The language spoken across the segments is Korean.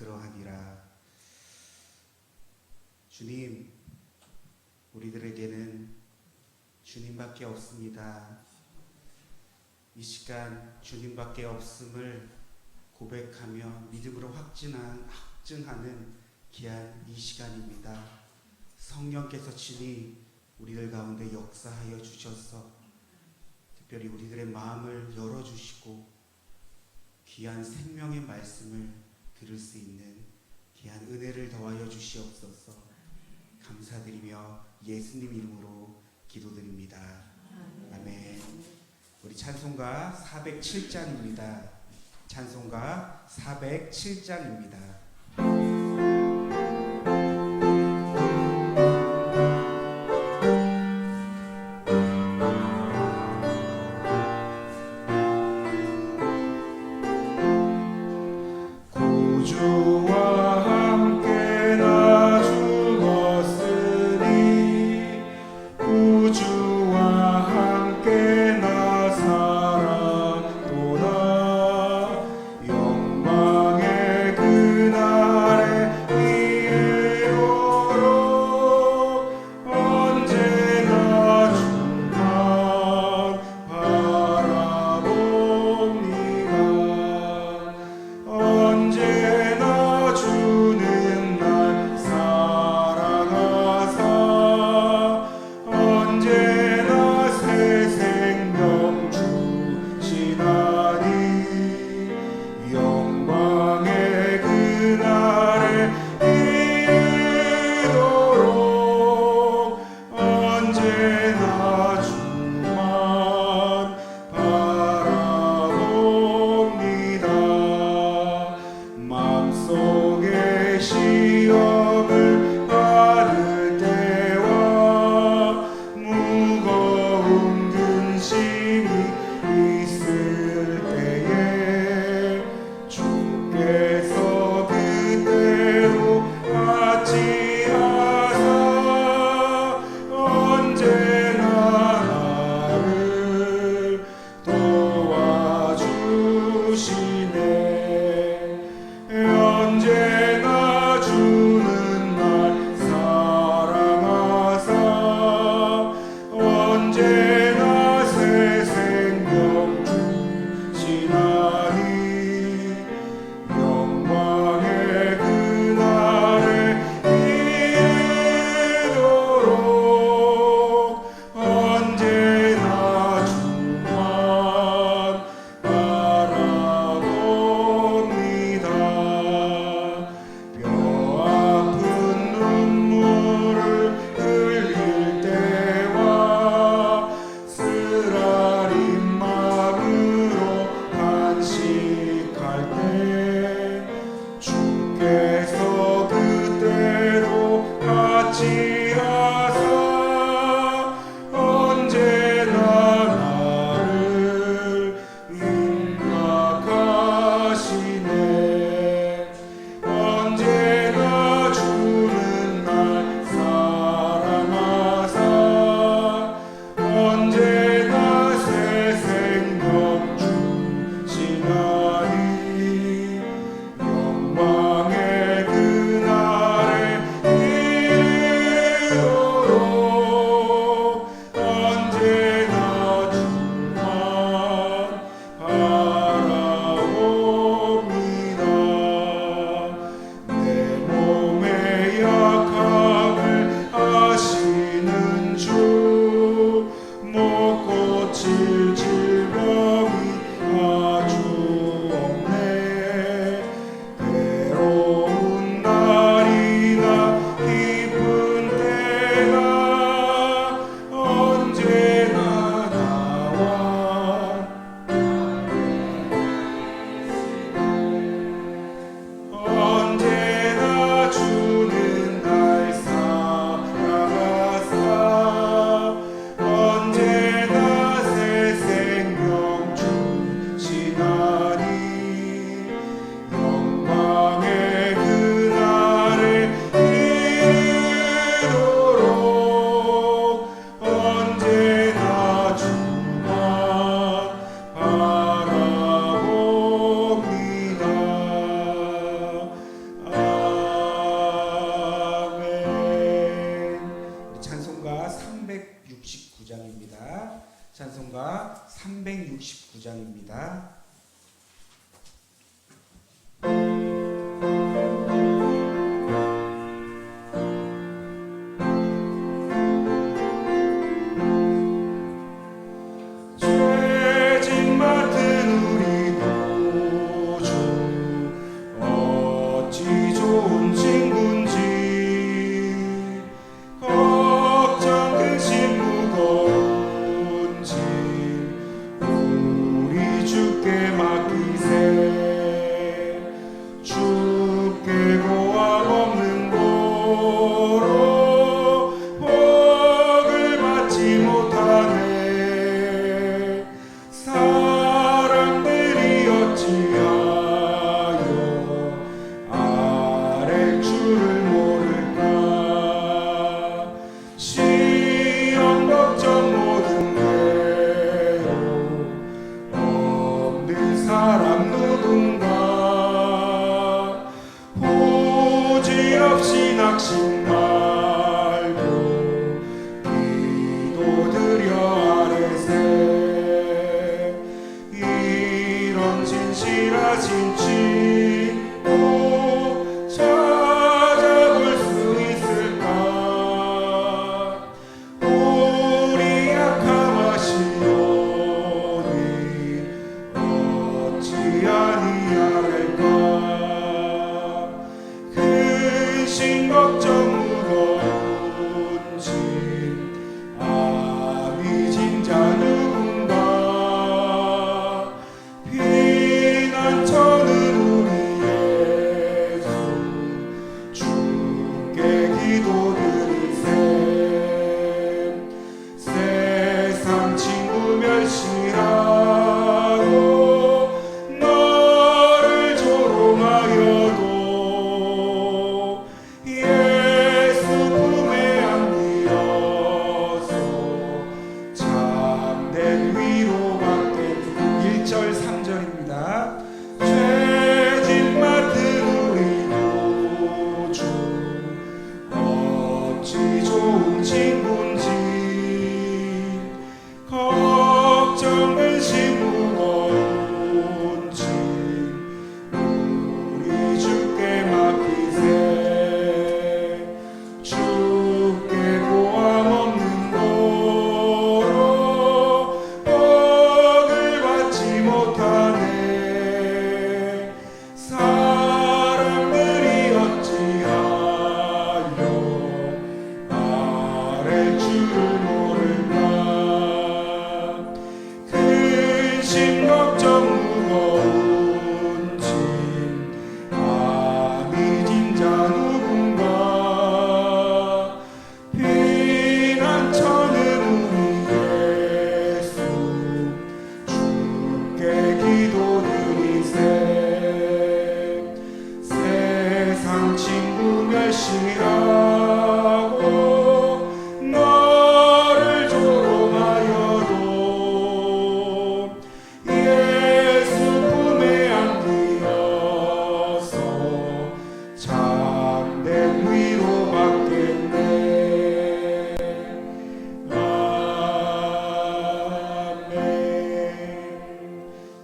그러하니라. 주님, 우리들에게는 주님밖에 없습니다. 이 시간 주님밖에 없음을 고백하며 믿음으로 확증하는 귀한 이 시간입니다. 성령께서 친히 우리들 가운데 역사하여 주셔서 특별히 우리들의 마음을 열어주시고 귀한 생명의 말씀을 들을 수 있는 귀한 은혜를 더하여 주시옵소서. 감사드리며 예수님 이름으로 기도드립니다. 아멘. 우리 찬송가 407장입니다. 찬송가 407장입니다. 영광의 그날 369장입니다.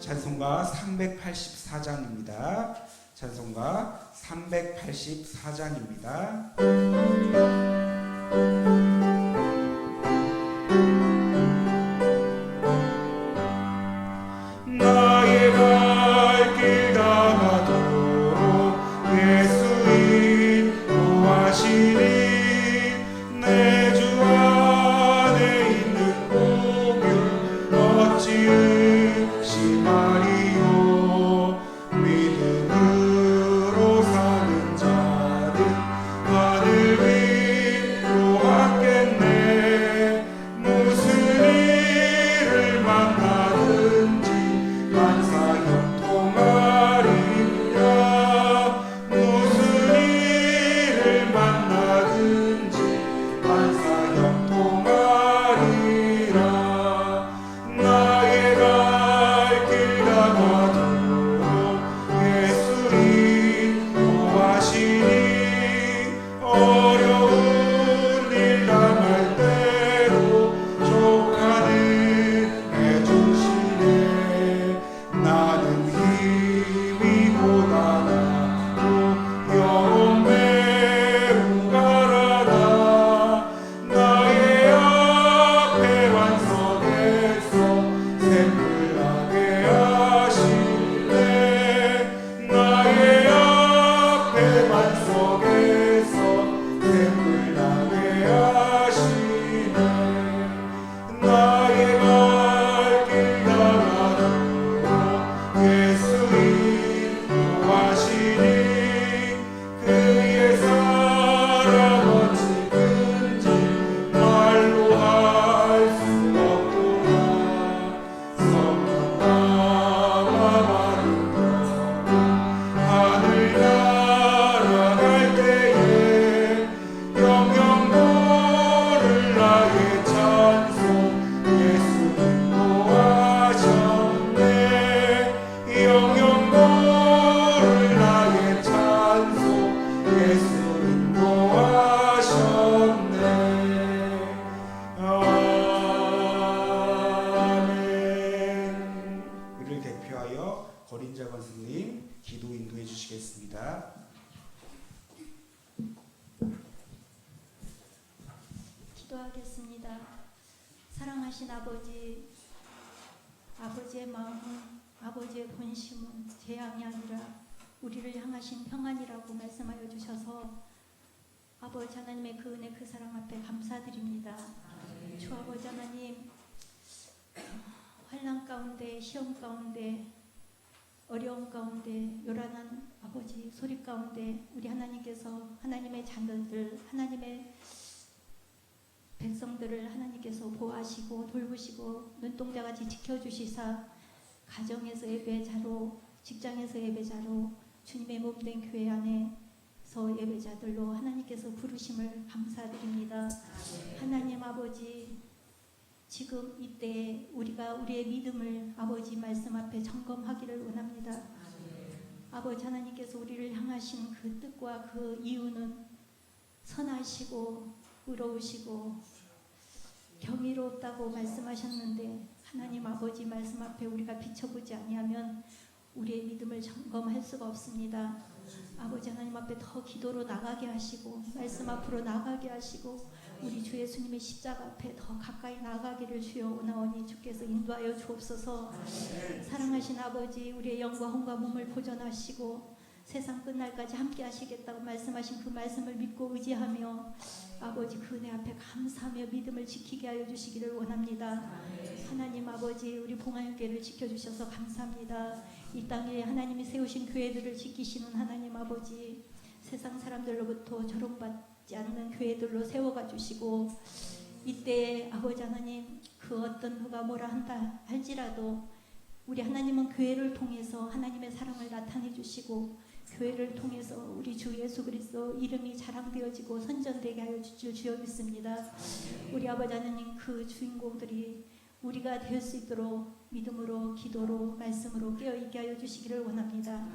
찬송가 384장입니다. 찬송가 384장입니다. 나의 발길 다가도록 예수 인도하시니 내 주 안에 있는 복을 어찌 의심하리요. 믿음으로 사는 자는 하늘 위로 밖에 기도하겠습니다. 사랑하신 아버지, 아버지의 마음은, 아버지의 본심은 재앙이 아니라 우리를 향하신 평안이라고 말씀하여 주셔서 아버지 하나님의 그 은혜 그 사랑 앞에 감사드립니다. 주 아버지 하나님, 환난 가운데, 시험 가운데, 어려움 가운데, 요란한 아버지 소리 가운데 우리 하나님께서 하나님의 자녀들, 하나님의 백성들을 하나님께서 보호하시고 돌보시고 눈동자같이 지켜주시사 가정에서 예배자로, 직장에서 예배자로, 주님의 몸된 교회 안에서 예배자들로 하나님께서 부르심을 감사드립니다. 하나님 아버지, 지금 이때 우리가 우리의 믿음을 아버지 말씀 앞에 점검하기를 원합니다. 아버지 하나님께서 우리를 향하신 그 뜻과 그 이유는 선하시고 의로우시고 경이롭다고 말씀하셨는데, 하나님 아버지 말씀 앞에 우리가 비춰보지 아니하면 우리의 믿음을 점검할 수가 없습니다. 아버지 하나님 앞에 더 기도로 나가게 하시고 말씀 앞으로 나가게 하시고 우리 주 예수님의 십자가 앞에 더 가까이 나가기를 주여 원하오니 주께서 인도하여 주옵소서. 사랑하신 아버지, 우리의 영과 혼과 몸을 보존하시고 세상 끝날까지 함께 하시겠다고 말씀하신 그 말씀을 믿고 의지하며 아버지 그 은혜 앞에 감사하며 믿음을 지키게 하여 주시기를 원합니다. 하나님 아버지, 우리 봉안교회를 지켜주셔서 감사합니다. 이 땅에 하나님이 세우신 교회들을 지키시는 하나님 아버지, 세상 사람들로부터 조롱받지 않는 교회들로 세워가 주시고 이때 아버지 하나님, 그 어떤 누가 뭐라 한다 할지라도 우리 하나님은 교회를 통해서 하나님의 사랑을 나타내 주시고 교회를 통해서 우리 주 예수 그리스도 이름이 자랑되어지고 선전되게 하여 주여 믿습니다. 우리 아버지 하나님, 그 주인공들이 우리가 될 수 있도록 믿음으로, 기도로, 말씀으로 깨어있게 하여 주시기를 원합니다.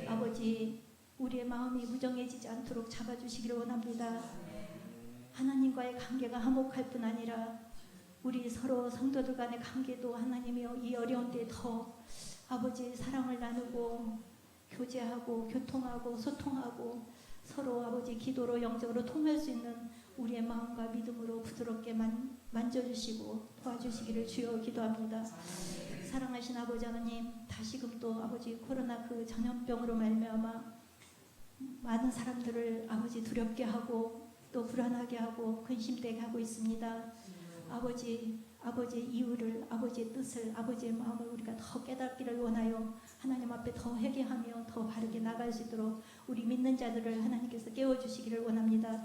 아버지, 우리의 마음이 무정해지지 않도록 잡아주시기를 원합니다. 하나님과의 관계가 화목할 뿐 아니라 우리 서로 성도들 간의 관계도 하나님이여 이 어려운 때에 더 아버지 사랑을 나누고 교제하고 교통하고 소통하고 서로 아버지 기도로 영적으로 통할 수 있는 우리의 마음과 믿음으로 부드럽게 만져주시고 도와주시기를 주여 기도합니다. 사랑하신 아버지 하나님, 다시금 또 아버지 코로나 그 전염병으로 말미암아 많은 사람들을 아버지 두렵게 하고 또 불안하게 하고 근심되게 하고 있습니다. 아버지의 이유를, 아버지의 뜻을, 아버지의 마음을 우리가 더 깨닫기를 원하여 하나님 앞에 더 회개하며 더 바르게 나갈 수 있도록 우리 믿는 자들을 하나님께서 깨워주시기를 원합니다.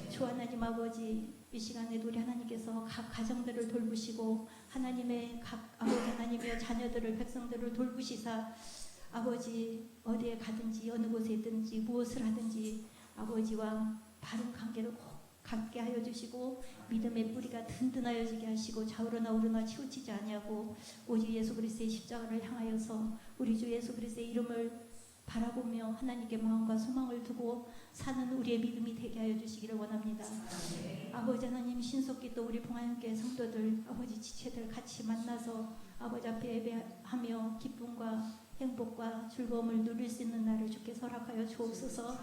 주 하나님 아버지, 이 시간에도 우리 하나님께서 각 가정들을 돌보시고 하나님의 각 아버지 하나님의 자녀들을, 백성들을 돌보시사 아버지 어디에 가든지 어느 곳에 있든지 무엇을 하든지 아버지와 바른 관계를 꼭 갖게 하여 주시고 믿음의 뿌리가 든든하여지게 하시고 좌우로나 우로나 치우치지 아니하고 오직 예수 그리스도의 십자가를 향하여서 우리 주 예수 그리스도의 이름을 바라보며 하나님께 마음과 소망을 두고 사는 우리의 믿음이 되게 하여 주시기를 원합니다. 아버지 하나님, 신속히 또 우리 봉안교회 성도들, 아버지 지체들 같이 만나서 아버지 앞에 예배하며 기쁨과 행복과 즐거움을 누릴 수 있는 날을 주께 허락하여 주옵소서.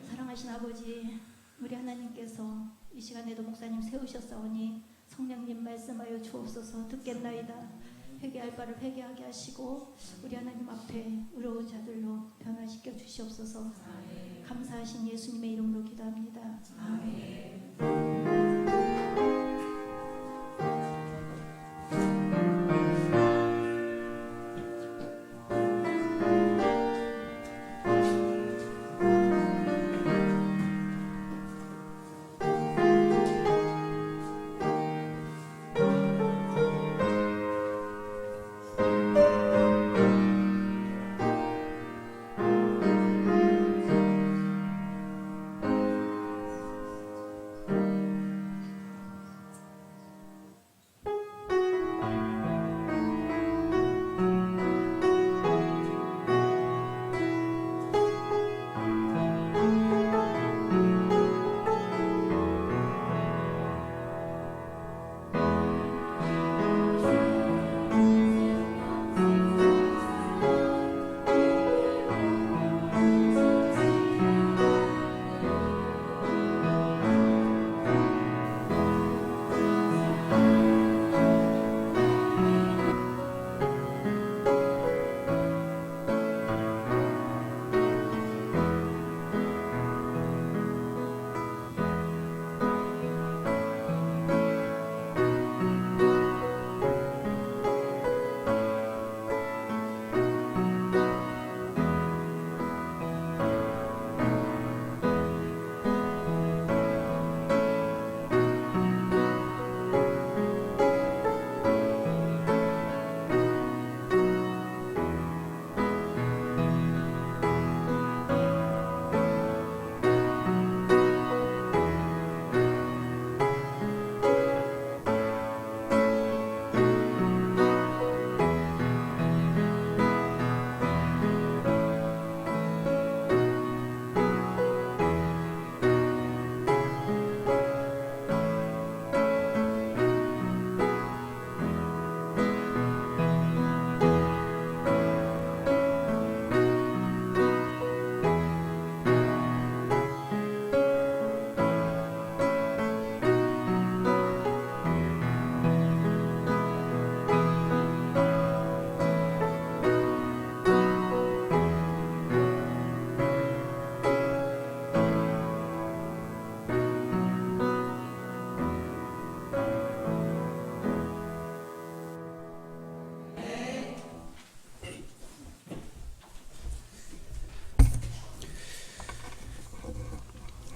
사랑하신 아버지, 우리 하나님께서 이 시간에도 목사님 세우셨사오니 성령님 말씀하여 주옵소서. 듣겠나이다. 회개할 바를 회개하게 하시고 우리 하나님 앞에 의로운 자들로 변화시켜 주시옵소서. 감사하신 예수님의 이름으로 기도합니다. 아멘.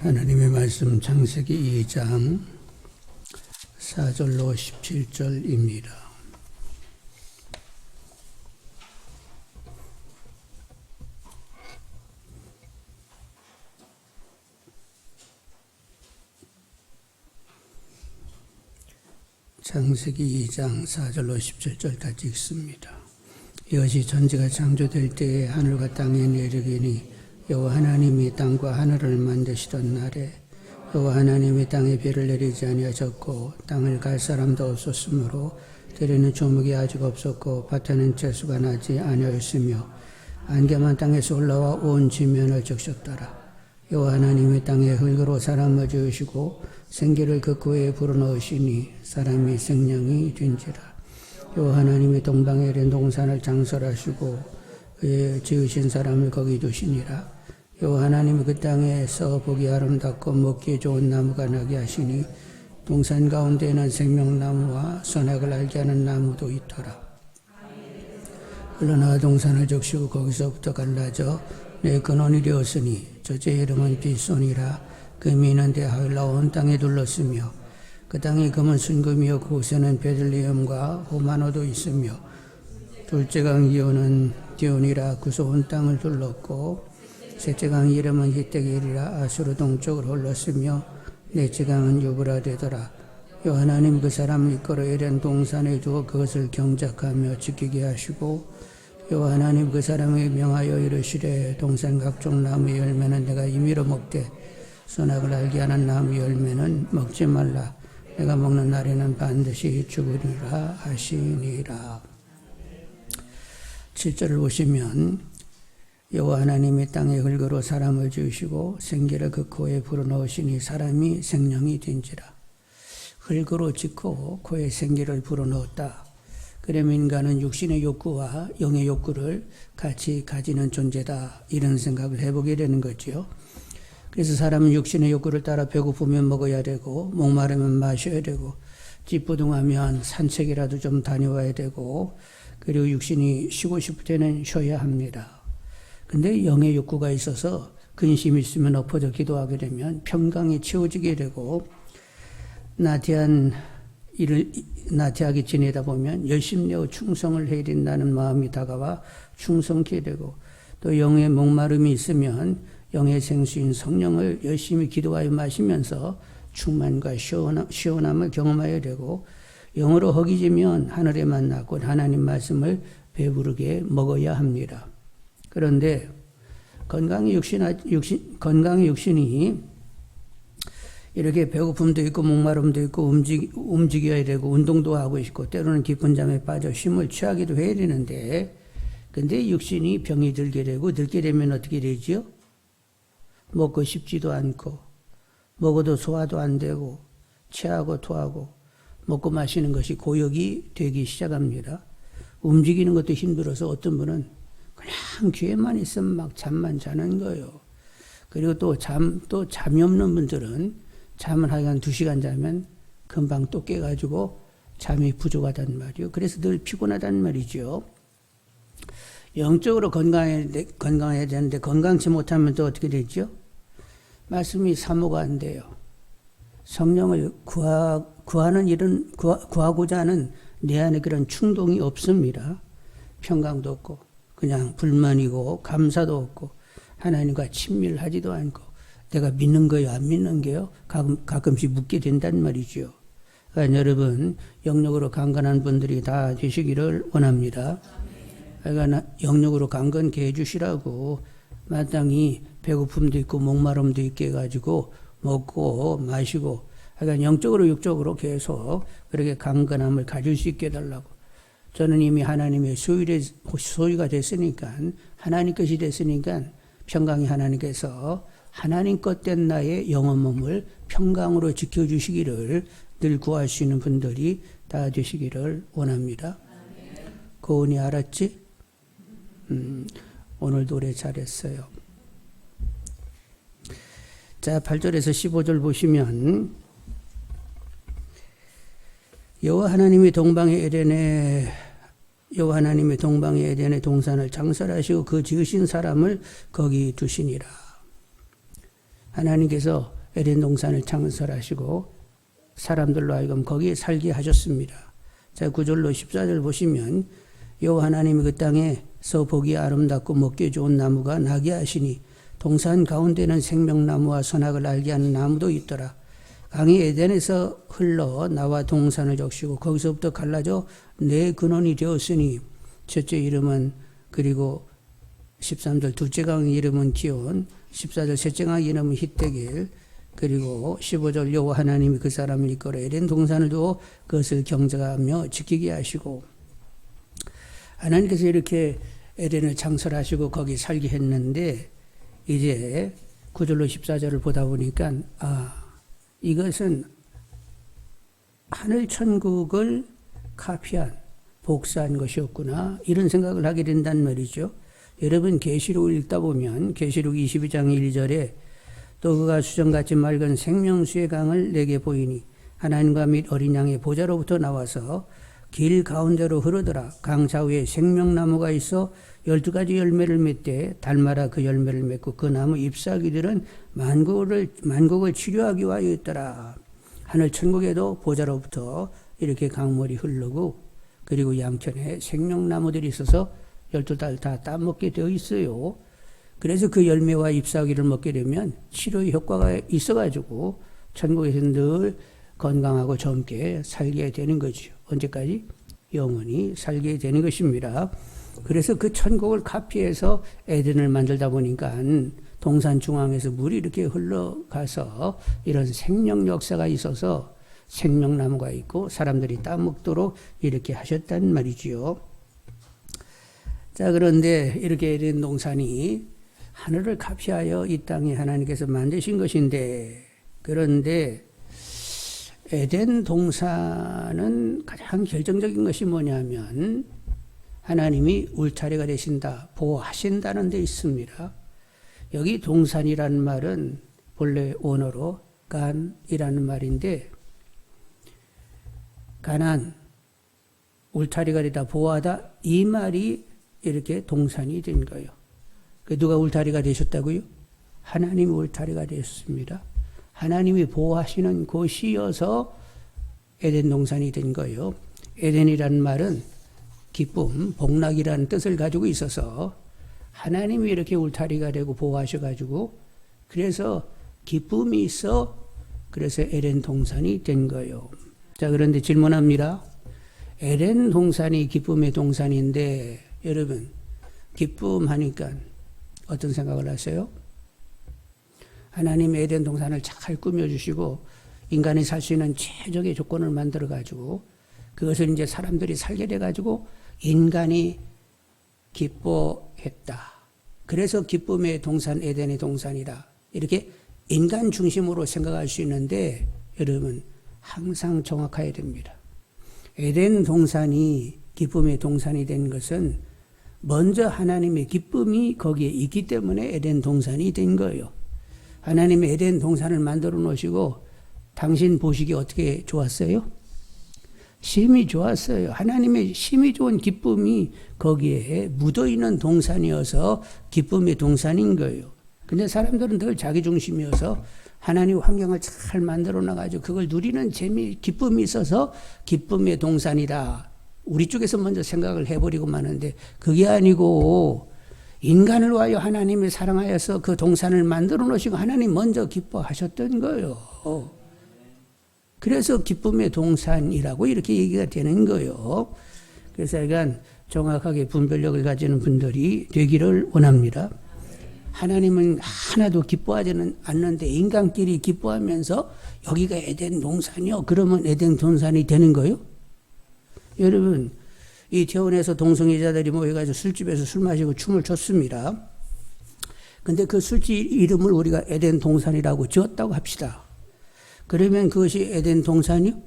하나님의 말씀 창세기 2장 4절로 17절입니다. 창세기 2장 4절로 17절까지 읽습니다. 이것이 천지가 창조될 때에 하늘과 땅에 내리기니 여호와 하나님이 땅과 하늘을 만드시던 날에 여호와 하나님이 땅에 비를 내리지 아니하셨고 땅을 갈 사람도 없었으므로 들에는 조목이 아직 없었고 밭에는 채소가 나지 아니하였으며 안개만 땅에서 올라와 온 지면을 적셨더라. 여호와 하나님이 땅에 흙으로 사람을 지으시고 생기를 그 코에 불어넣으시니 사람이 생명이 된지라. 여호와 하나님이 동방에 이른 동산을 장설하시고 그의 지으신 사람을 거기 두시니라. 여호와 하나님이 그 땅에서 보기 아름답고 먹기에 좋은 나무가 나게 하시니 동산 가운데에는 생명나무와 선악을 알게 하는 나무도 있더라. 흘러나와 동산을 적시고 거기서부터 갈라져 내 근원이 되었으니 저의 이름은 빗손이라. 그 미는 대하일라 온 땅에 둘렀으며 그 땅이 금은 순금이요 그곳에는 베들레헴과 호마노도 있으며 둘째 강 이호는 디온이라. 그서 온 땅을 둘렀고 셋째 강 이름은 히데겔이라. 아수르 동쪽으로 흘렀으며 넷째 강은 유브라데더라. 여호와 하나님 그 사람을 이끌어 에덴 동산에 두어 그것을 경작하며 지키게 하시고 여호와 하나님 그 사람에게 명하여 이르시되 동산 각종 나무의 열매는 내가 임의로 먹되 선악을 알게 하는 나무 열매는 먹지 말라. 내가 먹는 날에는 반드시 죽으리라 하시니라. 7절을 보시면 여호와 하나님이 땅에 흙으로 사람을 지으시고 생기를 그 코에 불어넣으시니 사람이 생명이 된지라. 흙으로 짓고 코에 생기를 불어넣었다. 그러면 인간은 육신의 욕구와 영의 욕구를 같이 가지는 존재다. 이런 생각을 해보게 되는 거죠. 그래서 사람은 육신의 욕구를 따라 배고프면 먹어야 되고 목마르면 마셔야 되고 찌뿌둥하면 산책이라도 좀 다녀와야 되고 그리고 육신이 쉬고 싶을 때는 쉬어야 합니다. 근데 영의 욕구가 있어서 근심이 있으면 엎어져 기도하게 되면 평강이 채워지게 되고 나태하게 지내다 보면 열심히 내어 충성을 해야 된다는 마음이 다가와 충성케 되고 또 영의 목마름이 있으면 영의 생수인 성령을 열심히 기도하여 마시면서 충만과 시원함을 경험하여야 되고 영으로 허기지면 하늘의 만나 곧 하나님 말씀을 배부르게 먹어야 합니다. 그런데 건강의 육신이 이렇게 배고픔도 있고 목마름도 있고 움직여야 되고 운동도 하고 있고 때로는 깊은 잠에 빠져 쉼을 취하기도 해야 되는데 근데 육신이 병이 들게 되고 들게 되면 어떻게 되죠? 먹고 싶지도 않고 먹어도 소화도 안 되고 체하고 토하고 먹고 마시는 것이 고역이 되기 시작합니다. 움직이는 것도 힘들어서 어떤 분은 그냥 귀에만 있으면 막 잠만 자는 거예요. 그리고 또 잠이 없는 분들은 잠을 하여간 2시간 자면 금방 또 깨가지고 잠이 부족하단 말이에요. 그래서 늘 피곤하단 말이죠. 영적으로 건강해야 되는데 건강치 못하면 또 어떻게 되죠? 말씀이 사모가 안 돼요. 성령을 구하고자 하는 내 안에 그런 충동이 없습니다. 평강도 없고 그냥 불만이고 감사도 없고 하나님과 친밀하지도 않고 내가 믿는 거요 안 믿는 게요 가끔씩 묻게 된단 말이죠. 그러니까 여러분 영적으로 강건한 분들이 다 되시기를 원합니다. 그러니까 영적으로 강건케 해주시라고 마땅히 배고픔도 있고 목마름도 있게 해가지고 먹고 마시고 그러니까 영적으로 육적으로 계속 그렇게 강건함을 가질 수 있게 해달라고. 저는 이미 하나님의 소유가 됐으니까 하나님 것이 됐으니까 평강이 하나님께서 하나님 것 된 나의 영혼 몸을 평강으로 지켜주시기를 늘 구할 수 있는 분들이 다 되시기를 원합니다. 고은이 알았지? 오늘 노래 잘했어요. 자, 8절에서 15절 보시면 여호와 하나님이 동방의 에덴의 동산을 장설하시고 그 지으신 사람을 거기 두시니라. 하나님께서 에덴 동산을 창설하시고 사람들로 하여금 거기에 살게 하셨습니다. 자, 9절로 14절 보시면 여호와 하나님이 그 땅에서 보기 아름답고 먹기 좋은 나무가 나게 하시니 동산 가운데는 생명나무와 선악을 알게 하는 나무도 있더라. 강이 에덴에서 흘러 나와 동산을 적시고 거기서부터 갈라져 네 근원이 되었으니 첫째 이름은 그리고 13절 둘째 강의 이름은 기온 14절 셋째 강의 이름은 히데길 그리고 15절 여호와 하나님이 그 사람을 이끌어 에덴 동산을 두어 그것을 경작하며 지키게 하시고 하나님께서 이렇게 에덴을 창설하시고 거기 살게 했는데 이제 9절로 14절을 보다 보니까 이것은 하늘 천국을 카피한 복사한 것이었구나 이런 생각을 하게 된단 말이죠. 여러분 계시록을 읽다 보면 계시록 22장 1절에 또 그가 수정같이 맑은 생명수의 강을 내게 보이니 하나님과 및 어린 양의 보좌로부터 나와서 길 가운데로 흐르더라. 강 좌우에 생명나무가 있어 12가지 열매를 맺되 달마다 그 열매를 맺고 그 나무 잎사귀들은 만국을 치료하기 위하여 있더라. 하늘 천국에도 보좌로부터 이렇게 강물이 흐르고 그리고 양편에 생명나무들이 있어서 12달 다 따먹게 되어 있어요. 그래서 그 열매와 잎사귀를 먹게 되면 치료의 효과가 있어가지고 천국에서 늘 건강하고 젊게 살게 되는 거죠. 언제까지? 영원히 살게 되는 것입니다. 그래서 그 천국을 카피해서 에덴을 만들다 보니까 동산 중앙에서 물이 이렇게 흘러가서 이런 생명 역사가 있어서 생명나무가 있고 사람들이 따먹도록 이렇게 하셨단 말이지요. 자, 그런데 이렇게 에덴 동산이 하늘을 카피하여 이 땅에 하나님께서 만드신 것인데 그런데 에덴 동산은 가장 결정적인 것이 뭐냐면 하나님이 울타리가 되신다, 보호하신다는 데 있습니다. 여기 동산이라는 말은 본래 원어로 간이라는 말인데 가난, 울타리가 되다, 보호하다 이 말이 이렇게 동산이 된 거예요. 누가 울타리가 되셨다고요? 하나님이 울타리가 되었습니다. 하나님이 보호하시는 곳이어서 에덴 동산이 된 거예요. 에덴이라는 말은 기쁨, 복락이라는 뜻을 가지고 있어서 하나님이 이렇게 울타리가 되고 보호하셔가지고 그래서 기쁨이 있어 그래서 에덴 동산이 된 거예요. 자, 그런데 질문합니다. 에덴 동산이 기쁨의 동산인데 여러분 기쁨하니까 어떤 생각을 하세요? 하나님 에덴 동산을 잘 꾸며주시고 인간이 살 수 있는 최적의 조건을 만들어가지고 그것을 이제 사람들이 살게 돼가지고 인간이 기뻐했다. 그래서 기쁨의 동산 에덴의 동산이다. 이렇게 인간 중심으로 생각할 수 있는데 여러분 항상 정확해야 됩니다. 에덴 동산이 기쁨의 동산이 된 것은 먼저 하나님의 기쁨이 거기에 있기 때문에 에덴 동산이 된 거예요. 하나님의 에덴 동산을 만들어 놓으시고 당신 보시기 어떻게 좋았어요? 심히 좋았어요. 하나님의 심히 좋은 기쁨이 거기에 묻어있는 동산이어서 기쁨의 동산인 거예요. 근데 사람들은 늘 자기 중심이어서 하나님 환경을 잘 만들어 놔가지고 그걸 누리는 재미, 기쁨이 있어서 기쁨의 동산이다. 우리 쪽에서 먼저 생각을 해버리고 마는데 그게 아니고 인간을 위하여 하나님이 사랑하여서 그 동산을 만들어 놓으시고 하나님 먼저 기뻐하셨던 거예요. 그래서 기쁨의 동산이라고 이렇게 얘기가 되는 거예요. 그래서 약간 정확하게 분별력을 가지는 분들이 되기를 원합니다. 하나님은 하나도 기뻐하지는 않는데 인간끼리 기뻐하면서 여기가 에덴 동산이요. 그러면 에덴 동산이 되는 거예요? 여러분 이 태원에서 동성애자들이 모여가지고 술집에서 술 마시고 춤을 췄습니다. 근데 그 술집 이름을 우리가 에덴 동산이라고 지었다고 합시다. 그러면 그것이 에덴 동산이요?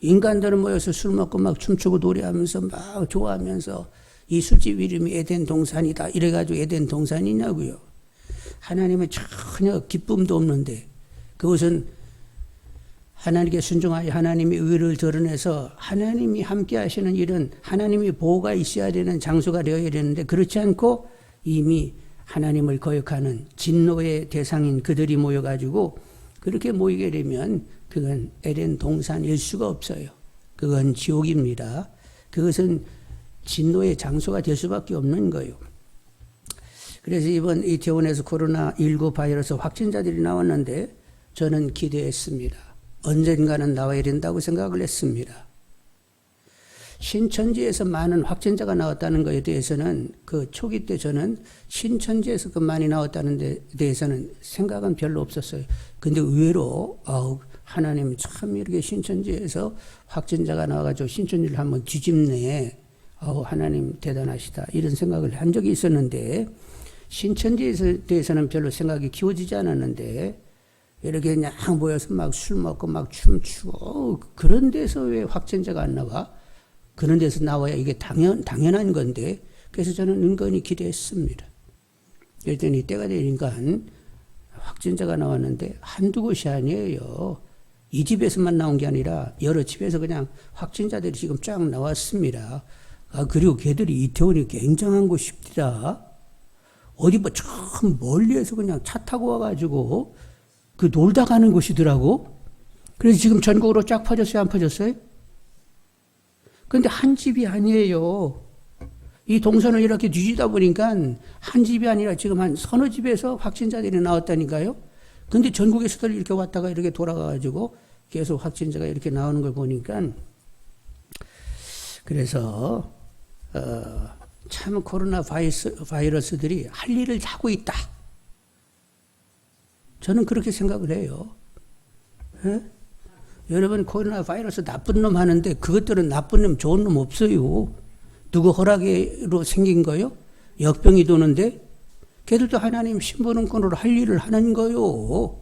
인간들은 모여서 술 먹고 막 춤추고 노래하면서 막 좋아하면서 이 술집 이름이 에덴 동산이다 이래가지고 에덴 동산이냐고요. 하나님은 전혀 기쁨도 없는데 그것은 하나님께 순종하여 하나님의 의를 드러내서 하나님이 함께 하시는 일은 하나님이 보호가 있어야 되는 장소가 되어야 되는데 그렇지 않고 이미 하나님을 거역하는 진노의 대상인 그들이 모여가지고 그렇게 모이게 되면 그건 에덴 동산일 수가 없어요. 그건 지옥입니다. 그것은 진노의 장소가 될 수밖에 없는 거예요. 그래서 이번 이태원에서 코로나19 바이러스 확진자들이 나왔는데 저는 기대했습니다. 언젠가는 나와야 된다고 생각을 했습니다. 신천지에서 많은 확진자가 나왔다는 것에 대해서는 그 초기 때 저는 신천지에서 그 많이 나왔다는 데 대해서는 생각은 별로 없었어요. 근데 의외로 하나님 참 이렇게 신천지에서 확진자가 나와가지고 신천지를 한번 뒤집네. 하나님 대단하시다. 이런 생각을 한 적이 있었는데 신천지에 대해서는 별로 생각이 키워지지 않았는데 이렇게 그냥 모여서 막 술 먹고 막 춤추고 그런 데서 왜 확진자가 안 나와? 그런 데서 나와야 이게 당연한 건데 그래서 저는 은근히 기대했습니다. 그랬더니 때가 되니까 확진자가 나왔는데 한두 곳이 아니에요. 이 집에서만 나온 게 아니라 여러 집에서 그냥 확진자들이 지금 쫙 나왔습니다. 그리고 걔들이 이태원이 굉장한 곳입니다. 어디 뭐 참 멀리에서 그냥 차 타고 와가지고 그 놀다 가는 곳이더라고. 그래서 지금 전국으로 쫙 퍼졌어요, 안 퍼졌어요? 근데 한 집이 아니에요. 이 동선을 이렇게 뒤지다 보니까 한 집이 아니라 지금 한 서너 집에서 확진자들이 나왔다니까요. 근데 전국에서도 이렇게 왔다가 이렇게 돌아가가지고 계속 확진자가 이렇게 나오는 걸 보니까 그래서 참 코로나 바이러스들이 할 일을 하고 있다. 저는 그렇게 생각을 해요. 예? 여러분 코로나 바이러스 나쁜 놈 하는데 그것들은 나쁜 놈 좋은 놈 없어요. 누구 허락으로 생긴 거요? 역병이 도는데 걔들도 하나님 신부름권으로 할 일을 하는 거요.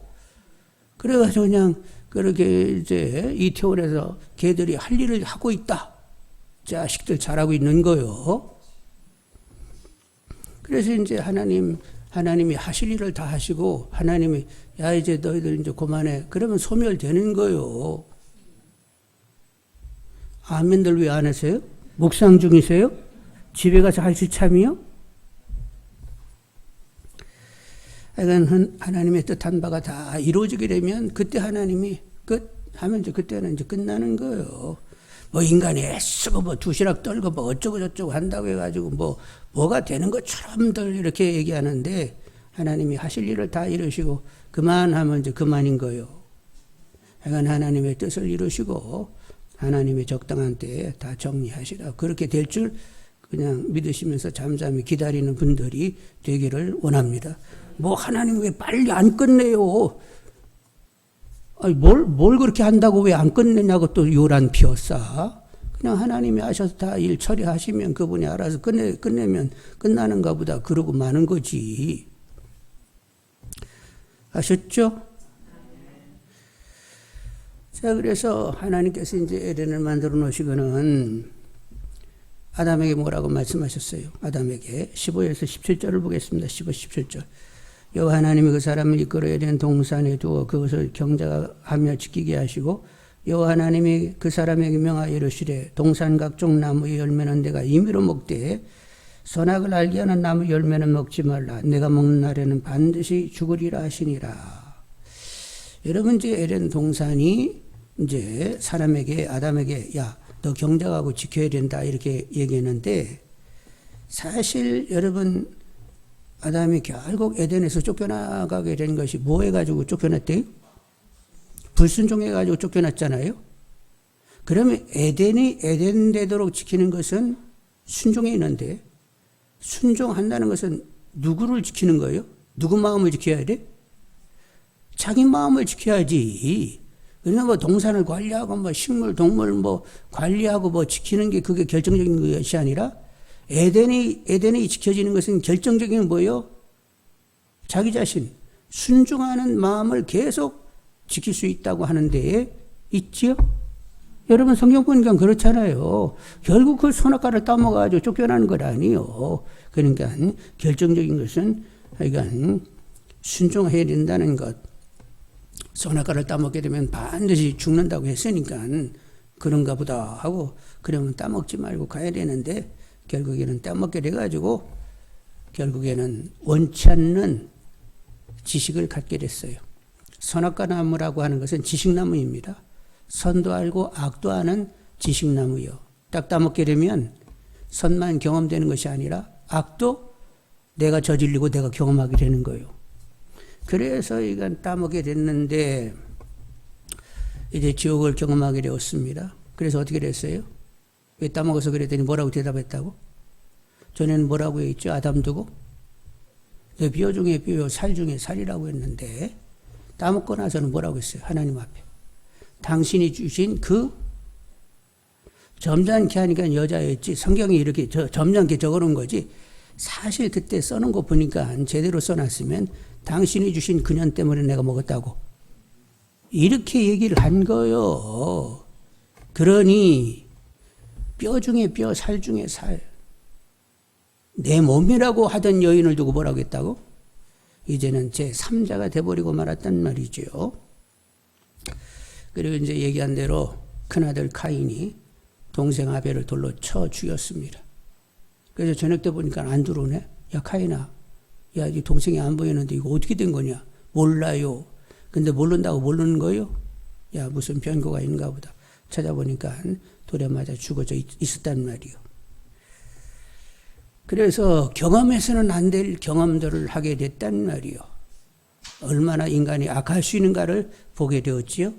그래가지고 그냥 그렇게 이제 이태원에서 걔들이 할 일을 하고 있다. 자식들 잘하고 있는 거요. 그래서 이제 하나님이 하실 일을 다 하시고 하나님이 야 이제 너희들 이제 그만해. 그러면 소멸되는 거요. 아멘들 왜 안 하세요? 묵상 중이세요? 집에 가서 할수 참이요? 하여간 하나님의 뜻한 바가 다 이루어지게 되면 그때 하나님이 하면 이제 그때는 이제 끝나는 거예요. 뭐 인간이 애쓰고 뭐 도시락 떨고 뭐 어쩌고 저쩌고 한다고 해가지고 뭐가 되는 것처럼들 이렇게 얘기하는데 하나님이 하실 일을 다 이루시고 그만하면 이제 그만인 거예요. 하여간 하나님의 뜻을 이루시고 하나님의 적당한 때에 다 정리하시라. 그렇게 될 줄 그냥 믿으시면서 잠잠히 기다리는 분들이 되기를 원합니다. 뭐 하나님 왜 빨리 안 끝내요? 아니 뭘 그렇게 한다고 왜 안 끝내냐고 또 요란 피웠어. 그냥 하나님이 하셔서 다 일 처리하시면 그분이 알아서 끝내면 끝나는가 보다 그러고 마는 거지. 아셨죠? 자, 그래서 하나님께서 이제 에덴을 만들어 놓으시고는 아담에게 뭐라고 말씀하셨어요? 아담에게 15에서 17절을 보겠습니다. 15, 17절. 여호와 하나님이 그 사람을 이끌어 에덴 동산에 두어 그것을 경작하며 지키게 하시고 여호와 하나님이 그 사람에게 명하여 이르시되 동산 각종 나무의 열매는 내가 임의로 먹되 선악을 알게 하는 나무 열매는 먹지 말라. 내가 먹는 날에는 반드시 죽으리라 하시니라. 여러분 이제 에덴 동산이 이제 사람에게 아담에게 야 너 경작하고 지켜야 된다 이렇게 얘기했는데 사실 여러분 아담이 결국 에덴에서 쫓겨나가게 된 것이 뭐 해가지고 쫓겨났대요? 불순종해가지고 쫓겨났잖아요. 그러면 에덴이 에덴 되도록 지키는 것은 순종에 있는데 순종한다는 것은 누구를 지키는 거예요? 누구 마음을 지켜야 돼? 자기 마음을 지켜야지. 그러니까 뭐 동산을 관리하고 뭐 식물, 동물 뭐 관리하고 뭐 지키는 게 그게 결정적인 것이 아니라 에덴이 지켜지는 것은 결정적인 뭐예요? 자기 자신, 순종하는 마음을 계속 지킬 수 있다고 하는 데에 있지요? 여러분 성경 보니까 그렇잖아요. 결국 그 선악과를 따먹어가지고 쫓겨나는 것 아니에요. 그러니까 결정적인 것은 그러니까 순종해야 된다는 것. 선악과를 따먹게 되면 반드시 죽는다고 했으니까 그런가 보다 하고 그러면 따먹지 말고 가야 되는데 결국에는 따먹게 돼가지고 결국에는 원치 않는 지식을 갖게 됐어요. 선악과 나무라고 하는 것은 지식나무입니다. 선도 알고 악도 아는 지식나무요. 딱 따먹게 되면 선만 경험되는 것이 아니라 악도 내가 저질리고 내가 경험하게 되는 거예요. 그래서 이건 따먹게 됐는데 이제 지옥을 경험하게 되었습니다. 그래서 어떻게 됐어요? 왜 따먹어서 그랬더니 뭐라고 대답했다고? 전에는 뭐라고 했죠? 아담 두고? 내 뼈 중에 뼈요, 살 중에 살이라고 했는데 따먹고 나서는 뭐라고 했어요? 하나님 앞에. 당신이 주신 그 점잖게 하니까 여자였지. 성경이 이렇게 점잖게 적어놓은 거지. 사실 그때 써놓은 거 보니까 제대로 써놨으면 당신이 주신 그년 때문에 내가 먹었다고. 이렇게 얘기를 한 거요. 그러니 뼈 중에 뼈, 살 중에 살. 내 몸이라고 하던 여인을 두고 뭐라고 했다고? 이제는 제 3자가 돼버리고 말았단 말이죠. 그리고 이제 얘기한 대로 큰아들 카인이 동생 아벨을 돌로 쳐 죽였습니다. 그래서 저녁 때 보니까 안 들어오네. 야 카인아, 야 네 동생이 안 보이는데 이거 어떻게 된 거냐? 몰라요. 근데 모른다고 모르는 거요? 야 무슨 변고가 있는가 보다. 찾아보니까 돌에 맞아 죽어져 있었단 말이요. 그래서 경험해서는 안 될 경험들을 하게 됐단 말이요. 얼마나 인간이 악할 수 있는가를 보게 되었지요.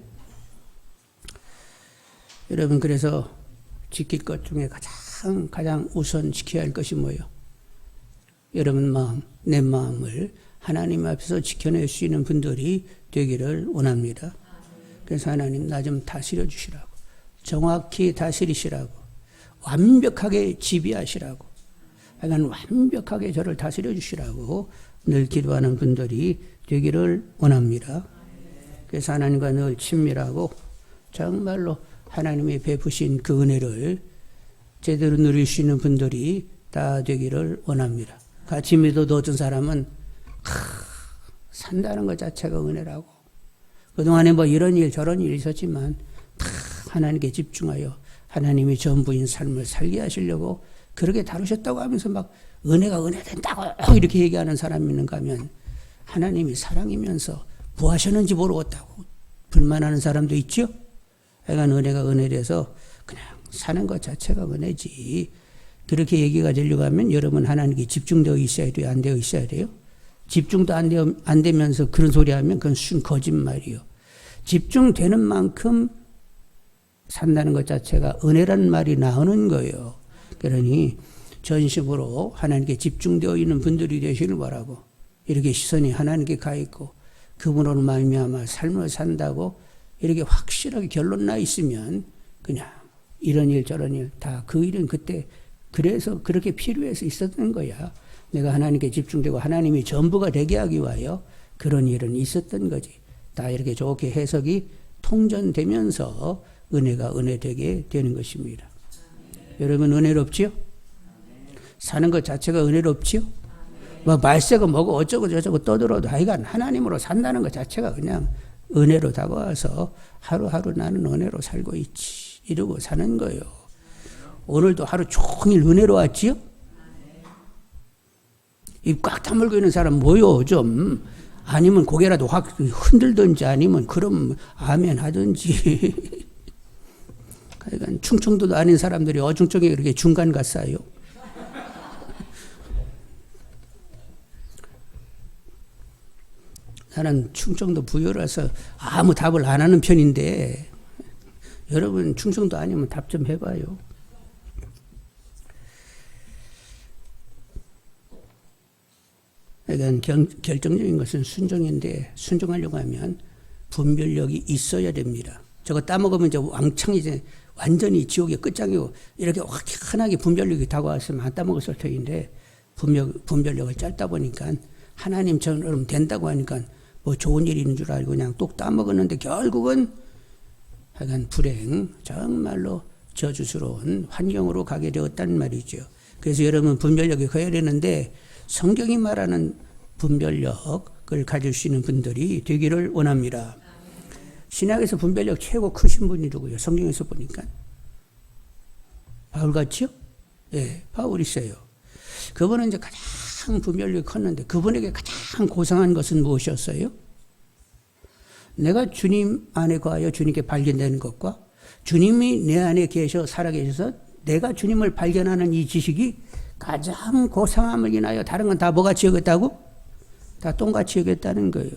여러분 그래서 지킬 것 중에 가장 우선 지켜야 할 것이 뭐예요? 여러분 마음, 내 마음을 하나님 앞에서 지켜낼 수 있는 분들이 되기를 원합니다. 그래서 하나님 나 좀 다스려 주시라고, 정확히 다스리시라고, 완벽하게 지배하시라고, 하여간 완벽하게 저를 다스려 주시라고 늘 기도하는 분들이 되기를 원합니다. 그래서 하나님과 늘 친밀하고 정말로 하나님이 베푸신 그 은혜를 제대로 누릴 수 있는 분들이 다 되기를 원합니다. 같이 믿어도 어떤 사람은 산다는 것 자체가 은혜라고, 그동안에 뭐 이런 일 저런 일이 있었지만 다 하나님께 집중하여 하나님이 전부인 삶을 살게 하시려고 그렇게 다루셨다고 하면서 막 은혜가 은혜 된다고 이렇게 얘기하는 사람이 있는가 하면 하나님이 사랑이면서 부하셨는지 모르겠다고 불만하는 사람도 있죠. 하여간 은혜가 은혜라서 그냥 사는 것 자체가 은혜지. 그렇게 얘기가 되려고 하면 여러분 하나님께 집중되어 있어야 돼요? 안 되어 있어야 돼요? 집중도 안 되면서 그런 소리 하면 그건 순 거짓말이요. 집중되는 만큼 산다는 것 자체가 은혜란 말이 나오는 거예요. 그러니 전심으로 하나님께 집중되어 있는 분들이 되시길 바라고, 이렇게 시선이 하나님께 가 있고 그분으로 말미암아 삶을 산다고 이렇게 확실하게 결론 나 있으면 그냥 이런 일 저런 일 다 그 일은 그때 그래서 그렇게 필요해서 있었던 거야. 내가 하나님께 집중되고 하나님이 전부가 되게 하기 위하여 그런 일은 있었던 거지. 다 이렇게 좋게 해석이 통전되면서 은혜가 은혜되게 되는 것입니다. 여러분 은혜롭지요? 사는 것 자체가 은혜롭지요? 뭐 말세고 뭐고 어쩌고 저쩌고 떠들어도 하여간 하나님으로 산다는 것 자체가 그냥 은혜로 다가와서 하루하루 나는 은혜로 살고 있지 이러고 사는 거예요. 오늘도 하루 종일 은혜로 왔지요? 입 꽉 다물고 있는 사람 뭐요 좀. 아니면 고개라도 확 흔들든지 아니면 그럼 아멘 하든지. 그러니까 충청도도 아닌 사람들이 어중쩡하게 그렇게 중간 갔어요. 나는 충청도 부여라서 아무 답을 안 하는 편인데 여러분 충청도 아니면 답 좀 해봐요. 그러니까 결정적인 것은 순종인데 순종하려고 하면 분별력이 있어야 됩니다. 저거 따먹으면 이제 왕창 이제 완전히 지옥의 끝장이고 이렇게 확연하게 분별력이 다가왔으면 안 따먹었을 터인데 분별력을 짧다 보니까 하나님처럼 된다고 하니까 뭐 좋은 일이 있는 줄 알고 그냥 똑 따먹었는데 결국은 하여간 불행, 정말로 저주스러운 환경으로 가게 되었단 말이죠. 그래서 여러분 분별력이 커야 되는데 성경이 말하는 분별력을 가질 수 있는 분들이 되기를 원합니다. 신약에서 분별력 최고 크신 분이 누구예요? 성경에서 보니까 바울 같지요? 예, 바울이세요. 그분은 이제 가장 가장 부멸이 컸는데 그분에게 가장 고상한 것은 무엇이었어요? 내가 주님 안에 거하여 주님께 발견되는 것과 주님이 내 안에 계셔 살아계셔서 내가 주님을 발견하는 이 지식이 가장 고상함을 인하여 다른 건 다 뭐같이 여겼다고? 다 똥같이 여겼다는 거예요.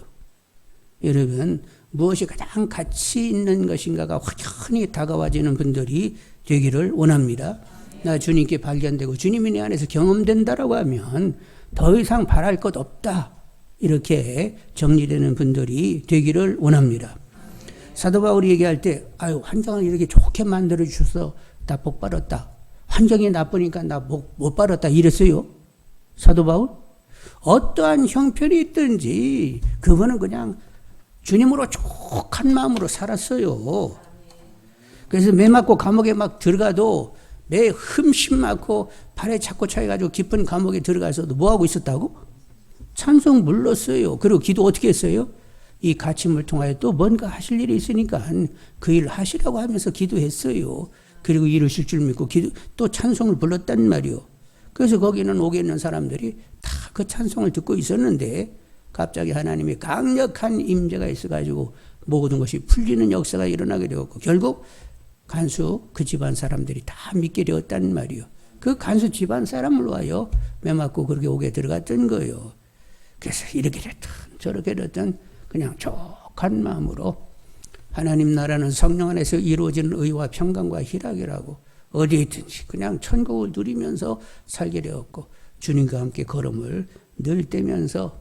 여러분, 무엇이 가장 가치 있는 것인가가 확연히 다가와지는 분들이 되기를 원합니다. 나 주님께 발견되고 주님이 내 안에서 경험된다라고 하면 더 이상 바랄 것 없다. 이렇게 정리되는 분들이 되기를 원합니다. 사도 바울이 얘기할 때 환경을 이렇게 좋게 만들어 주셔서 나 복 받았다. 환경이 나쁘니까 나 못 받았다 이랬어요. 사도 바울? 어떠한 형편이 있든지 그분은 그냥 주님으로 족한 마음으로 살았어요. 그래서 매 맞고 감옥에 막 들어가도 매 흠씬 맞고 발에 자꾸 차여가지고 깊은 감옥에 들어가서도 뭐하고 있었다고? 찬송 불렀어요. 그리고 기도 어떻게 했어요? 이 가침을 통하여 또 뭔가 하실 일이 있으니까 그 일 하시라고 하면서 기도했어요. 그리고 이루실 줄 믿고 또 찬송을 불렀단 말이요. 그래서 거기는 오게 있는 사람들이 다 그 찬송을 듣고 있었는데 갑자기 하나님의 강력한 임재가 있어가지고 모든 것이 풀리는 역사가 일어나게 되었고 결국 간수 그 집안 사람들이 다 믿게 되었단 말이요. 그 간수 집안 사람을 와요. 매맞고 그렇게 오게 들어갔던 거예요. 그래서 이렇게 됐든 저렇게 됐든 그냥 족한 마음으로 하나님 나라는 성령 안에서 이루어지는 의와 평강과 희락이라고 어디에 있든지 그냥 천국을 누리면서 살게 되었고 주님과 함께 걸음을 늘 떼면서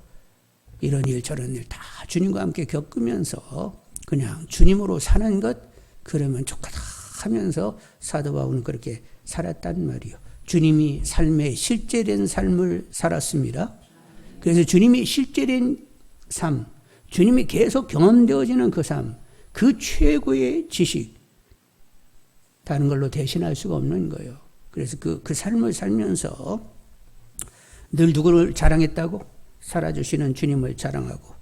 이런 일 저런 일 다 주님과 함께 겪으면서 그냥 주님으로 사는 것 그러면 좋겠다 하면서 사도 바울은 그렇게 살았단 말이요. 주님이 삶의 실제된 삶을 살았습니다. 그래서 주님이 실제된 삶, 주님이 계속 경험되어지는 그 삶, 그 최고의 지식, 다른 걸로 대신할 수가 없는 거예요. 그래서 그 삶을 살면서 늘 누구를 자랑했다고? 살아주시는 주님을 자랑하고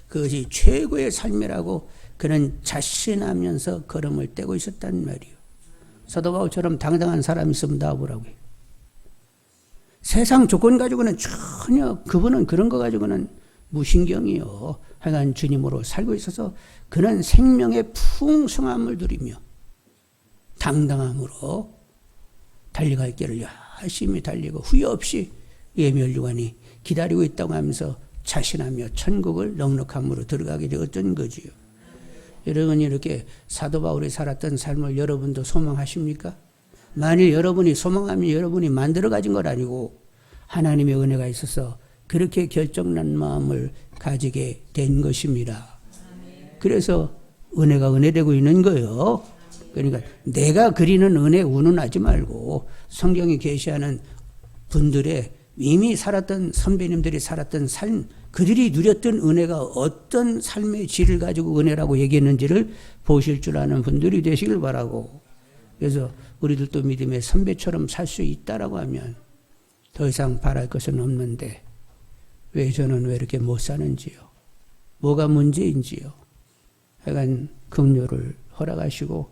그것이 최고의 삶이라고 그는 자신하면서 걸음을 떼고 있었단 말이에요. 사도 바울처럼 당당한 사람이 있으면 나와보라고요. 세상 조건 가지고는 전혀 그분은 그런 거 가지고는 무신경이요. 하여간 주님으로 살고 있어서 그는 생명의 풍성함을 누리며 당당함으로 달려갈 길을 열심히 달리고 후회 없이 예멸유관이 기다리고 있다고 하면서 자신하며 천국을 넉넉함으로 들어가게 되었던 거지요. 여러분이 이렇게 사도 바울이 살았던 삶을 여러분도 소망하십니까? 만일 여러분이 소망하면 여러분이 만들어 가진 건 아니고 하나님의 은혜가 있어서 그렇게 결정난 마음을 가지게 된 것입니다. 그래서 은혜가 은혜되고 있는 거예요. 그러니까 내가 그리는 은혜 운운하지 말고 성경이 계시하는 분들의 이미 살았던 선배님들이 살았던 삶, 그들이 누렸던 은혜가 어떤 삶의 질을 가지고 은혜라고 얘기했는지를 보실 줄 아는 분들이 되시길 바라고, 그래서 우리들도 믿음의 선배처럼 살 수 있다라고 하면 더 이상 바랄 것은 없는데 왜 저는 왜 이렇게 못 사는지요? 뭐가 문제인지요? 하여간 긍휼을 허락하시고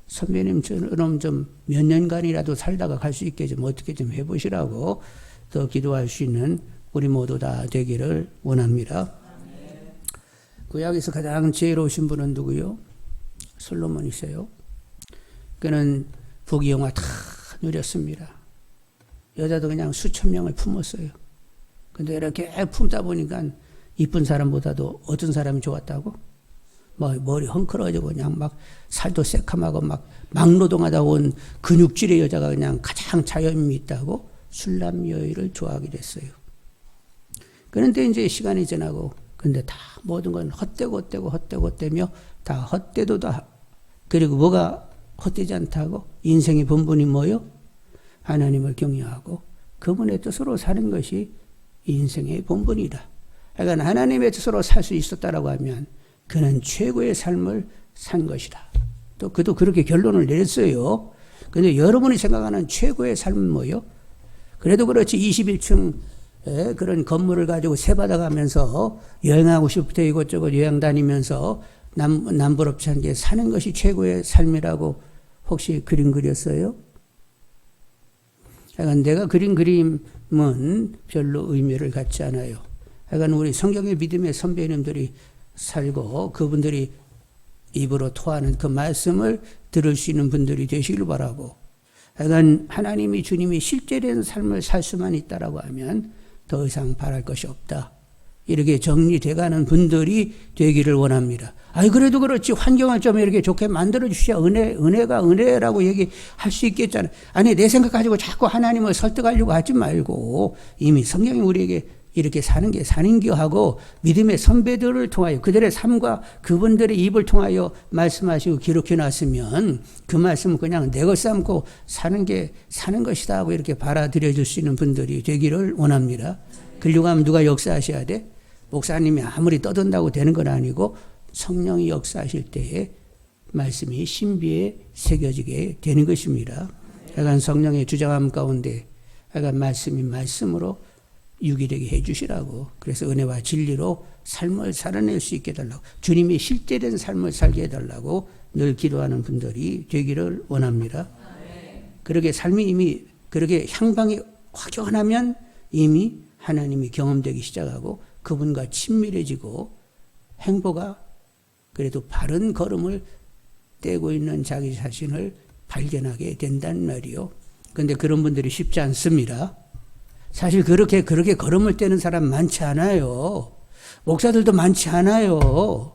선배님처럼 좀 몇 년간이라도 살다가 갈 수 있게 좀 어떻게 좀 해보시라고 더 기도할 수 있는 우리 모두 다 되기를 원합니다. 구약에서 가장 지혜로우신 분은 누구요? 솔로몬이세요. 그는 부귀영화 다 누렸습니다. 여자도 그냥 수천 명을 품었어요. 근데 이렇게 품다 보니까 이쁜 사람보다도 어떤 사람이 좋았다고? 뭐 머리 헝클어지고 그냥 막 살도 새카마고 막 막노동하다 온 근육질의 여자가 그냥 가장 자연미 있다고 술람 여인을 좋아하게 됐어요. 그런데 이제 시간이 지나고 근데 다 모든 건 헛되고 다 헛되도다. 그리고 뭐가 헛되지 않다고? 인생의 본분이 뭐요? 하나님을 경외하고 그분의 뜻으로 사는 것이 인생의 본분이다. 그러니까 하나님의 뜻으로 살 수 있었다라고 하면 그는 최고의 삶을 산 것이다. 또 그도 그렇게 결론을 내렸어요. 그런데 여러분이 생각하는 최고의 삶은 뭐요? 그래도 그렇지 21층 그런 건물을 가지고 세받아가면서 여행하고 싶을 때 이곳저곳 여행 다니면서 남부럽지 않게 사는 것이 최고의 삶이라고 혹시 그림 그렸어요? 하여간 내가 그린 그림은 별로 의미를 갖지 않아요. 하여간 우리 성경의 믿음의 선배님들이 살고 그분들이 입으로 토하는 그 말씀을 들을 수 있는 분들이 되시길 바라고, 하여간 하나님이 주님이 실제된 삶을 살 수만 있다라고 하면 더 이상 바랄 것이 없다. 이렇게 정리돼가는 분들이 되기를 원합니다. 아이 그래도 그렇지 환경을 좀 이렇게 좋게 만들어 주셔야 은혜가 은혜라고 얘기할 수 있겠잖아요. 아니 내 생각 가지고 자꾸 하나님을 설득하려고 하지 말고 이미 성경이 우리에게 이렇게 사는 게 사는겨 하고 믿음의 선배들을 통하여 그들의 삶과 그분들의 입을 통하여 말씀하시고 기록해 놨으면 그 말씀은 그냥 내 것 삼고 사는 게 사는 것이다 하고 이렇게 받아들여 줄 수 있는 분들이 되기를 원합니다. 그러려고 하면 누가 역사하셔야 돼? 목사님이 아무리 떠든다고 되는 건 아니고 성령이 역사하실 때에 말씀이 신비에 새겨지게 되는 것입니다. 약간 성령의 주장함 가운데 약간 말씀이 말씀으로 유기되게 해주시라고, 그래서 은혜와 진리로 삶을 살아낼 수 있게 해달라고, 주님이 실제된 삶을 살게 해달라고 늘 기도하는 분들이 되기를 원합니다. 그렇게 삶이 이미 그렇게 향방이 확연하면 이미 하나님이 경험되기 시작하고 그분과 친밀해지고 행보가 그래도 바른 걸음을 떼고 있는 자기 자신을 발견하게 된다는 말이요. 그런데 그런 분들이 쉽지 않습니다. 사실 그렇게 걸음을 떼는 사람 많지 않아요. 목사들도 많지 않아요.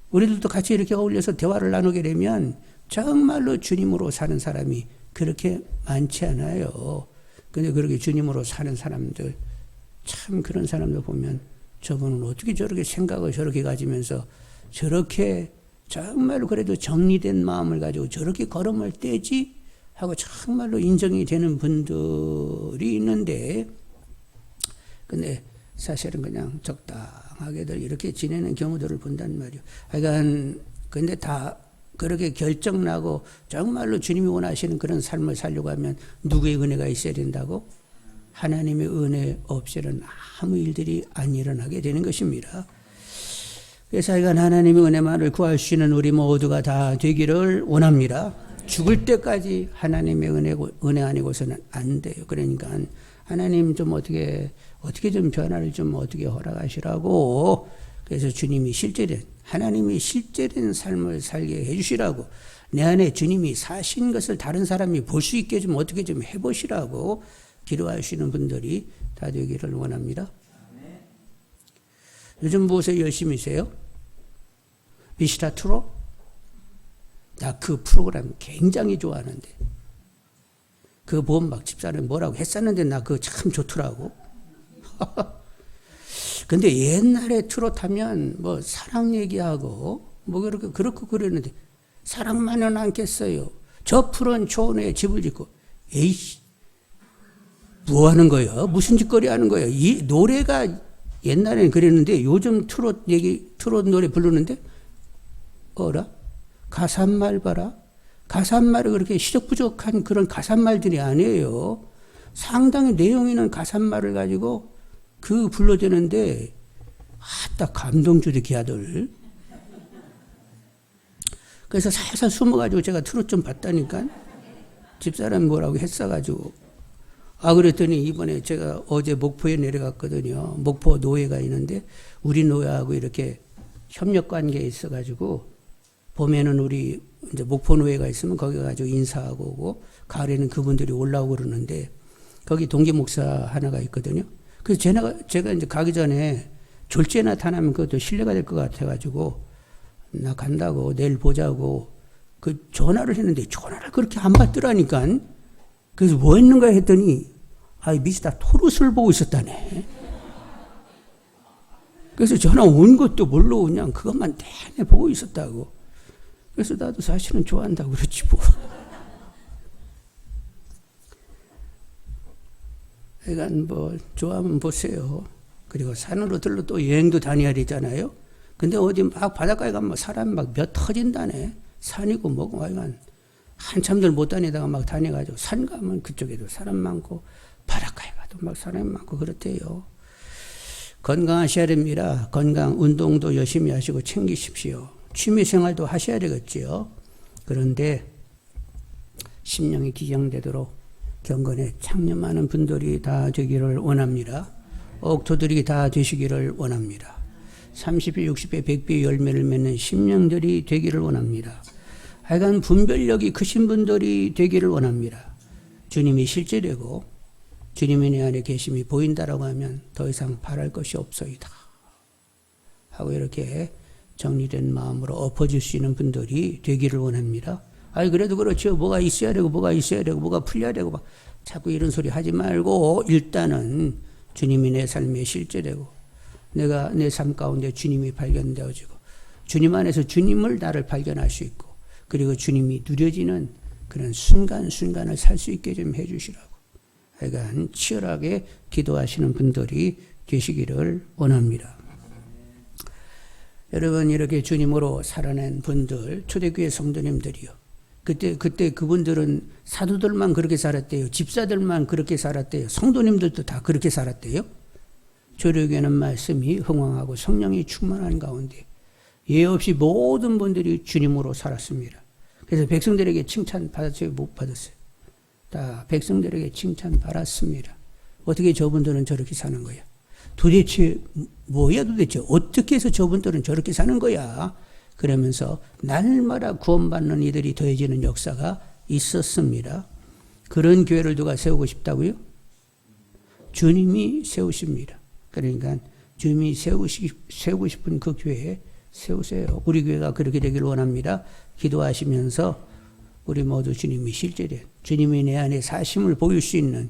우리들도 같이 이렇게 어울려서 대화를 나누게 되면 정말로 주님으로 사는 사람이 그렇게 많지 않아요. 근데 그렇게 주님으로 사는 사람들, 참 그런 사람들 보면 저분은 어떻게 저렇게 생각을 저렇게 가지면서 저렇게 정말로 그래도 정리된 마음을 가지고 저렇게 걸음을 떼지 하고 정말로 인정이 되는 분들이 있는데, 근데 사실은 그냥 적당하게들 이렇게 지내는 경우들을 본단 말이에요. 하여간 근데 다 그렇게 결정나고 정말로 주님이 원하시는 그런 삶을 살려고 하면 누구의 은혜가 있어야 된다고? 하나님의 은혜 없이는 아무 일들이 안 일어나게 되는 것입니다. 그래서 하여간 하나님의 은혜만을 구할 수 있는 우리 모두가 다 되기를 원합니다. 죽을 때까지 하나님의 은혜 아니고서는 안 돼요. 그러니까 하나님 좀 어떻게 좀 변화를 좀 어떻게 허락하시라고, 그래서 주님이 실제된, 하나님이 실제된 삶을 살게 해주시라고, 내 안에 주님이 사신 것을 다른 사람이 볼 수 있게 좀 어떻게 좀 해보시라고 기도하시는 분들이 다 되기를 원합니다. 요즘 무엇에 열심히세요? 미스터 트롯? 나 그 프로그램 굉장히 좋아하는데, 그 보험 막 집사람이 뭐라고 했었는데 나 그거 참 좋더라고. 근데 옛날에 트롯 하면 뭐 사랑 얘기하고 뭐 그렇고 그랬는데 사랑만은 않겠어요. 저 푸른 초원에 집을 짓고, 에이씨 뭐 하는 거예요? 무슨 짓거리 하는 거예요? 이 노래가 옛날에는 그랬는데 요즘 트롯 노래 부르는데 어라? 가사말 봐라. 가사말이 그렇게 시적부적한 그런 가사말들이 아니에요. 상당히 내용 있는 가사말을 가지고 그 불러대는데 아따 감동주의 기아들. 그래서 살살 숨어가지고 제가 트롯 좀 봤다니까. 집사람이 뭐라고 했어가지고. 그랬더니 이번에 제가 어제 목포에 내려갔거든요. 목포 노회가 있는데 우리 노회하고 이렇게 협력 관계에 있어가지고 봄에는 우리 이제 목포 노회가 있으면 거기 가지고 인사하고 오고, 가을에는 그분들이 올라오고 그러는데 거기 동기 목사 하나가 있거든요. 그래서 제가 이제 가기 전에 졸지에 나타나면 그것도 신뢰가 될 것 같아가지고 나 간다고 내일 보자고 그 전화를 했는데 전화를 그렇게 안 받더라니까. 그래서 뭐 했는가 했더니 미스터 토롯을 보고 있었다네. 그래서 전화 온 것도 모르고 그냥 그것만 내내 보고 있었다고. 그래서 나도 사실은 좋아한다고 그렇지 뭐. 그러니까 뭐 좋아하면 보세요. 그리고 산으로 들러 또 여행도 다녀야 되잖아요. 근데 어디 막 바닷가에 가면 사람 막 몇 터진다네. 산이고 뭐고 하여간 한참들 못 다니다가 막 다녀가지고 산 가면 그쪽에도 사람 많고 바닷가에 가도 막 사람 많고 그렇대요. 건강하셔야 됩니다. 건강 운동도 열심히 하시고 챙기십시오. 취미생활도 하셔야 되겠지요. 그런데 심령이 기경되도록 경건에 창념하는 분들이 다 되기를 원합니다. 옥토들이 다 되시기를 원합니다. 30배, 60배, 100배 열매를 맺는 심령들이 되기를 원합니다. 하여간 분별력이 크신 분들이 되기를 원합니다. 주님이 실제되고 주님이 내 안에 계심이 보인다라고 하면 더 이상 바랄 것이 없소이다 하고 이렇게 정리된 마음으로 엎어질 수 있는 분들이 되기를 원합니다. 아이 그래도 그렇죠. 뭐가 있어야 되고 뭐가 있어야 되고 뭐가 풀려야 되고 막 자꾸 이런 소리 하지 말고 일단은 주님이 내 삶에 실제되고 내가 내 삶 가운데 주님이 발견되어지고 주님 안에서 주님을 나를 발견할 수 있고 그리고 주님이 누려지는 그런 순간순간을 살 수 있게 좀 해주시라고 하여간 치열하게 기도하시는 분들이 되시기를 원합니다. 여러분 이렇게 주님으로 살아낸 분들 초대교회 성도님들이요. 그때 그분들은 사도들만 그렇게 살았대요. 집사들만 그렇게 살았대요. 성도님들도 다 그렇게 살았대요. 조력에는 말씀이 흥왕하고 성령이 충만한 가운데 예 없이 모든 분들이 주님으로 살았습니다. 그래서 백성들에게 칭찬 받았어요? 못 받았어요? 다 백성들에게 칭찬 받았습니다. 어떻게 저분들은 저렇게 사는 거야? 도대체 뭐야 도대체 어떻게 해서 저분들은 저렇게 사는 거야? 그러면서 날마다 구원받는 이들이 더해지는 역사가 있었습니다. 그런 교회를 누가 세우고 싶다고요? 주님이 세우십니다. 그러니까 주님이 세우고 싶은 그 교회에 세우세요. 우리 교회가 그렇게 되기를 원합니다. 기도하시면서 우리 모두 주님이 실제된 주님이 내 안에 사심을 보일 수 있는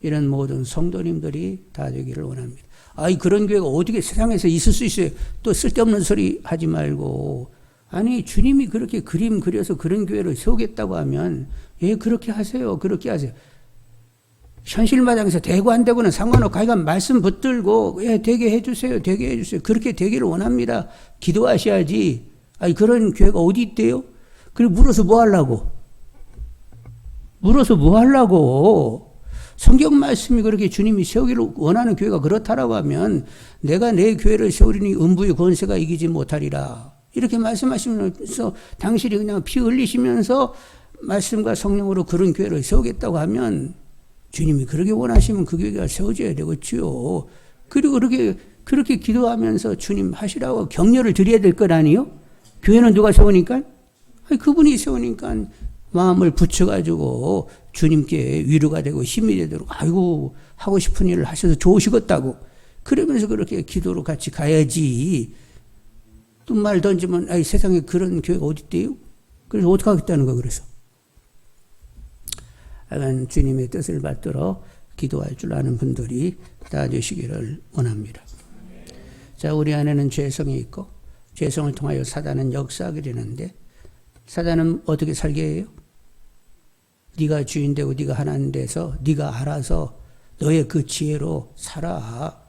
이런 모든 성도님들이 다 되기를 원합니다. 아이 그런 교회가 어떻게 세상에서 있을 수 있어요? 또 쓸데없는 소리 하지 말고 아니 주님이 그렇게 그림 그려서 그런 교회를 세우겠다고 하면 예 그렇게 하세요. 그렇게 하세요. 현실마당에서 되고 안 되고는 상관없고 하여간 말씀 붙들고 예 되게 해주세요. 되게 해주세요. 그렇게 되기를 원합니다. 기도하셔야지. 아니 그런 교회가 어디 있대요? 그리고 물어서 뭐 하려고? 물어서 뭐 하려고? 성경 말씀이 그렇게 주님이 세우기를 원하는 교회가 그렇다라고 하면 내가 내 교회를 세우리니 음부의 권세가 이기지 못하리라. 이렇게 말씀하시면서 당신이 그냥 피 흘리시면서 말씀과 성령으로 그런 교회를 세우겠다고 하면 주님이 그렇게 원하시면 그 교회가 세워져야 되겠지요. 그리고 그렇게 기도하면서 주님 하시라고 격려를 드려야 될 것 아니요? 교회는 누가 세우니까? 아니, 그분이 세우니까 마음을 붙여가지고 주님께 위로가 되고 힘이 되도록 아이고 하고 싶은 일을 하셔서 좋으시겠다고 그러면서 그렇게 기도로 같이 가야지. 또 말 던지면 아이 세상에 그런 교회가 어디 있대요? 그래서 어떻게 하겠다는 거 그래서. 하여간 주님의 뜻을 받들어 기도할 줄 아는 분들이 다 되시기를 원합니다. 자, 우리 안에는 죄성이 있고 죄성을 통하여 사단은 역사하게 되는데 사단은 어떻게 살게 해요? 네가 주인 되고 네가 하나님 돼서 네가 알아서 너의 그 지혜로 살아.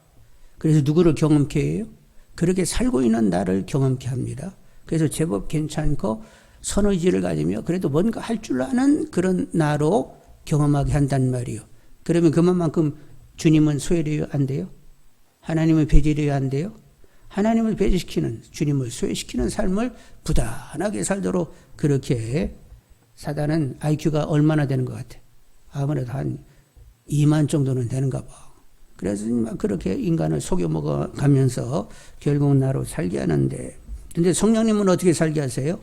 그래서 누구를 경험케 해요? 그렇게 살고 있는 나를 경험케 합니다. 그래서 제법 괜찮고 선의지를 가지며 그래도 뭔가 할 줄 아는 그런 나로 경험하게 한단 말이에요. 그러면 그만큼 주님은 소외되어야 안 돼요? 하나님은 배제되어야 안 돼요? 하나님을 배제시키는 주님을 소외시키는 삶을 부단하게 살도록 그렇게 사단은 IQ가 얼마나 되는 것 같아? 아무래도 한 2만 정도는 되는가 봐. 그래서 막 그렇게 인간을 속여먹어 가면서 결국 나로 살게 하는데 근데 성령님은 어떻게 살게 하세요?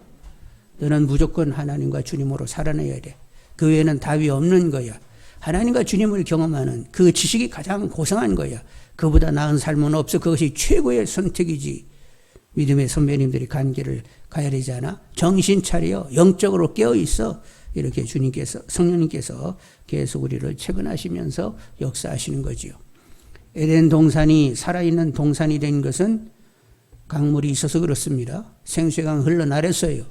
너는 무조건 하나님과 주님으로 살아내야 돼. 그 외에는 답이 없는 거야. 하나님과 주님을 경험하는 그 지식이 가장 고상한 거야. 그보다 나은 삶은 없어. 그것이 최고의 선택이지. 믿음의 선배님들이 간 길을 가야 되지 않아? 정신 차려. 영적으로 깨어있어. 이렇게 주님께서 성령님께서 계속 우리를 채근하시면서 역사하시는 거지요. 에덴 동산이 살아있는 동산이 된 것은 강물이 있어서 그렇습니다. 생수강 흘러나랬어요.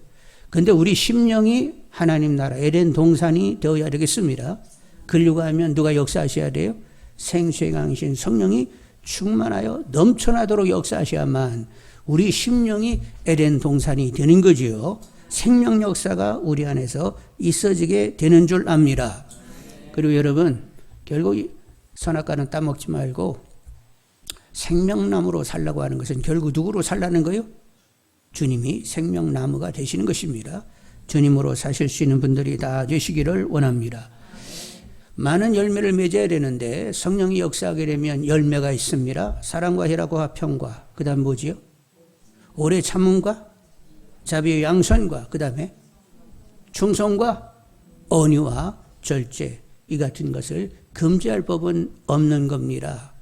그런데 우리 심령이 하나님 나라 에덴 동산이 되어야 되겠습니다. 그러려고 하면 누가 역사하셔야 돼요? 생수의 강이신 성령이 충만하여 넘쳐나도록 역사하셔야만 우리 심령이 에덴 동산이 되는 거지요. 생명 역사가 우리 안에서 있어지게 되는 줄 압니다. 그리고 여러분 결국 선악과는 따먹지 말고 생명나무로 살라고 하는 것은 결국 누구로 살라는 거예요? 주님이 생명나무가 되시는 것입니다. 주님으로 사실 수 있는 분들이 다 되시기를 원합니다. 많은 열매를 맺어야 되는데 성령이 역사하게 되면 열매가 있습니다. 사랑과 희락과 평과, 그 다음 뭐지요? 오래 참음과 자비의 양선과, 그 다음에 충성과 언유와 절제, 이 같은 것을 금지할 법은 없는 겁니다.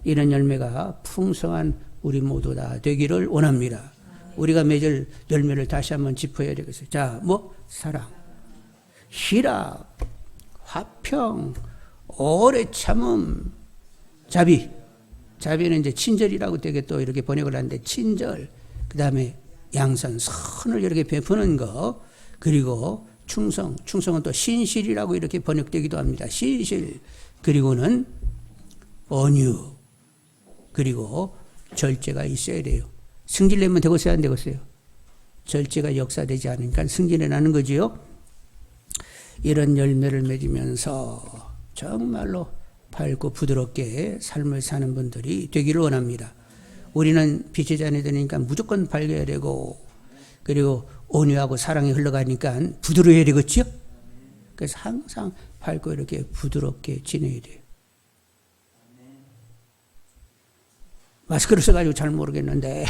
이런 열매가 풍성한 우리 모두 다 되기를 원합니다. 우리가 맺을 열매를 다시 한번 짚어야 되겠어요. 자, 사랑, 희락, 화평, 오래 참음, 자비. 자비는 이제 친절이라고 되게 또 이렇게 번역을 하는데, 친절, 그 다음에 양선, 선을 이렇게 베푸는 거, 그리고 충성, 충성은 또 신실이라고 이렇게 번역되기도 합니다. 신실, 그리고는 언유, 그리고 절제가 있어야 돼요. 승질내면 되겠어요, 안 되겠어요? 절제가 역사되지 않으니까 승질이 나는 거지요. 이런 열매를 맺으면서 정말로 밝고 부드럽게 삶을 사는 분들이 되기를 원합니다. 우리는 빛의 자녀들이니까 무조건 밝아야 되고, 그리고 온유하고 사랑이 흘러가니까 부드러워야 되겠죠? 그래서 항상 밝고 이렇게 부드럽게 지내야 돼요. 마스크를 써가지고 잘 모르겠는데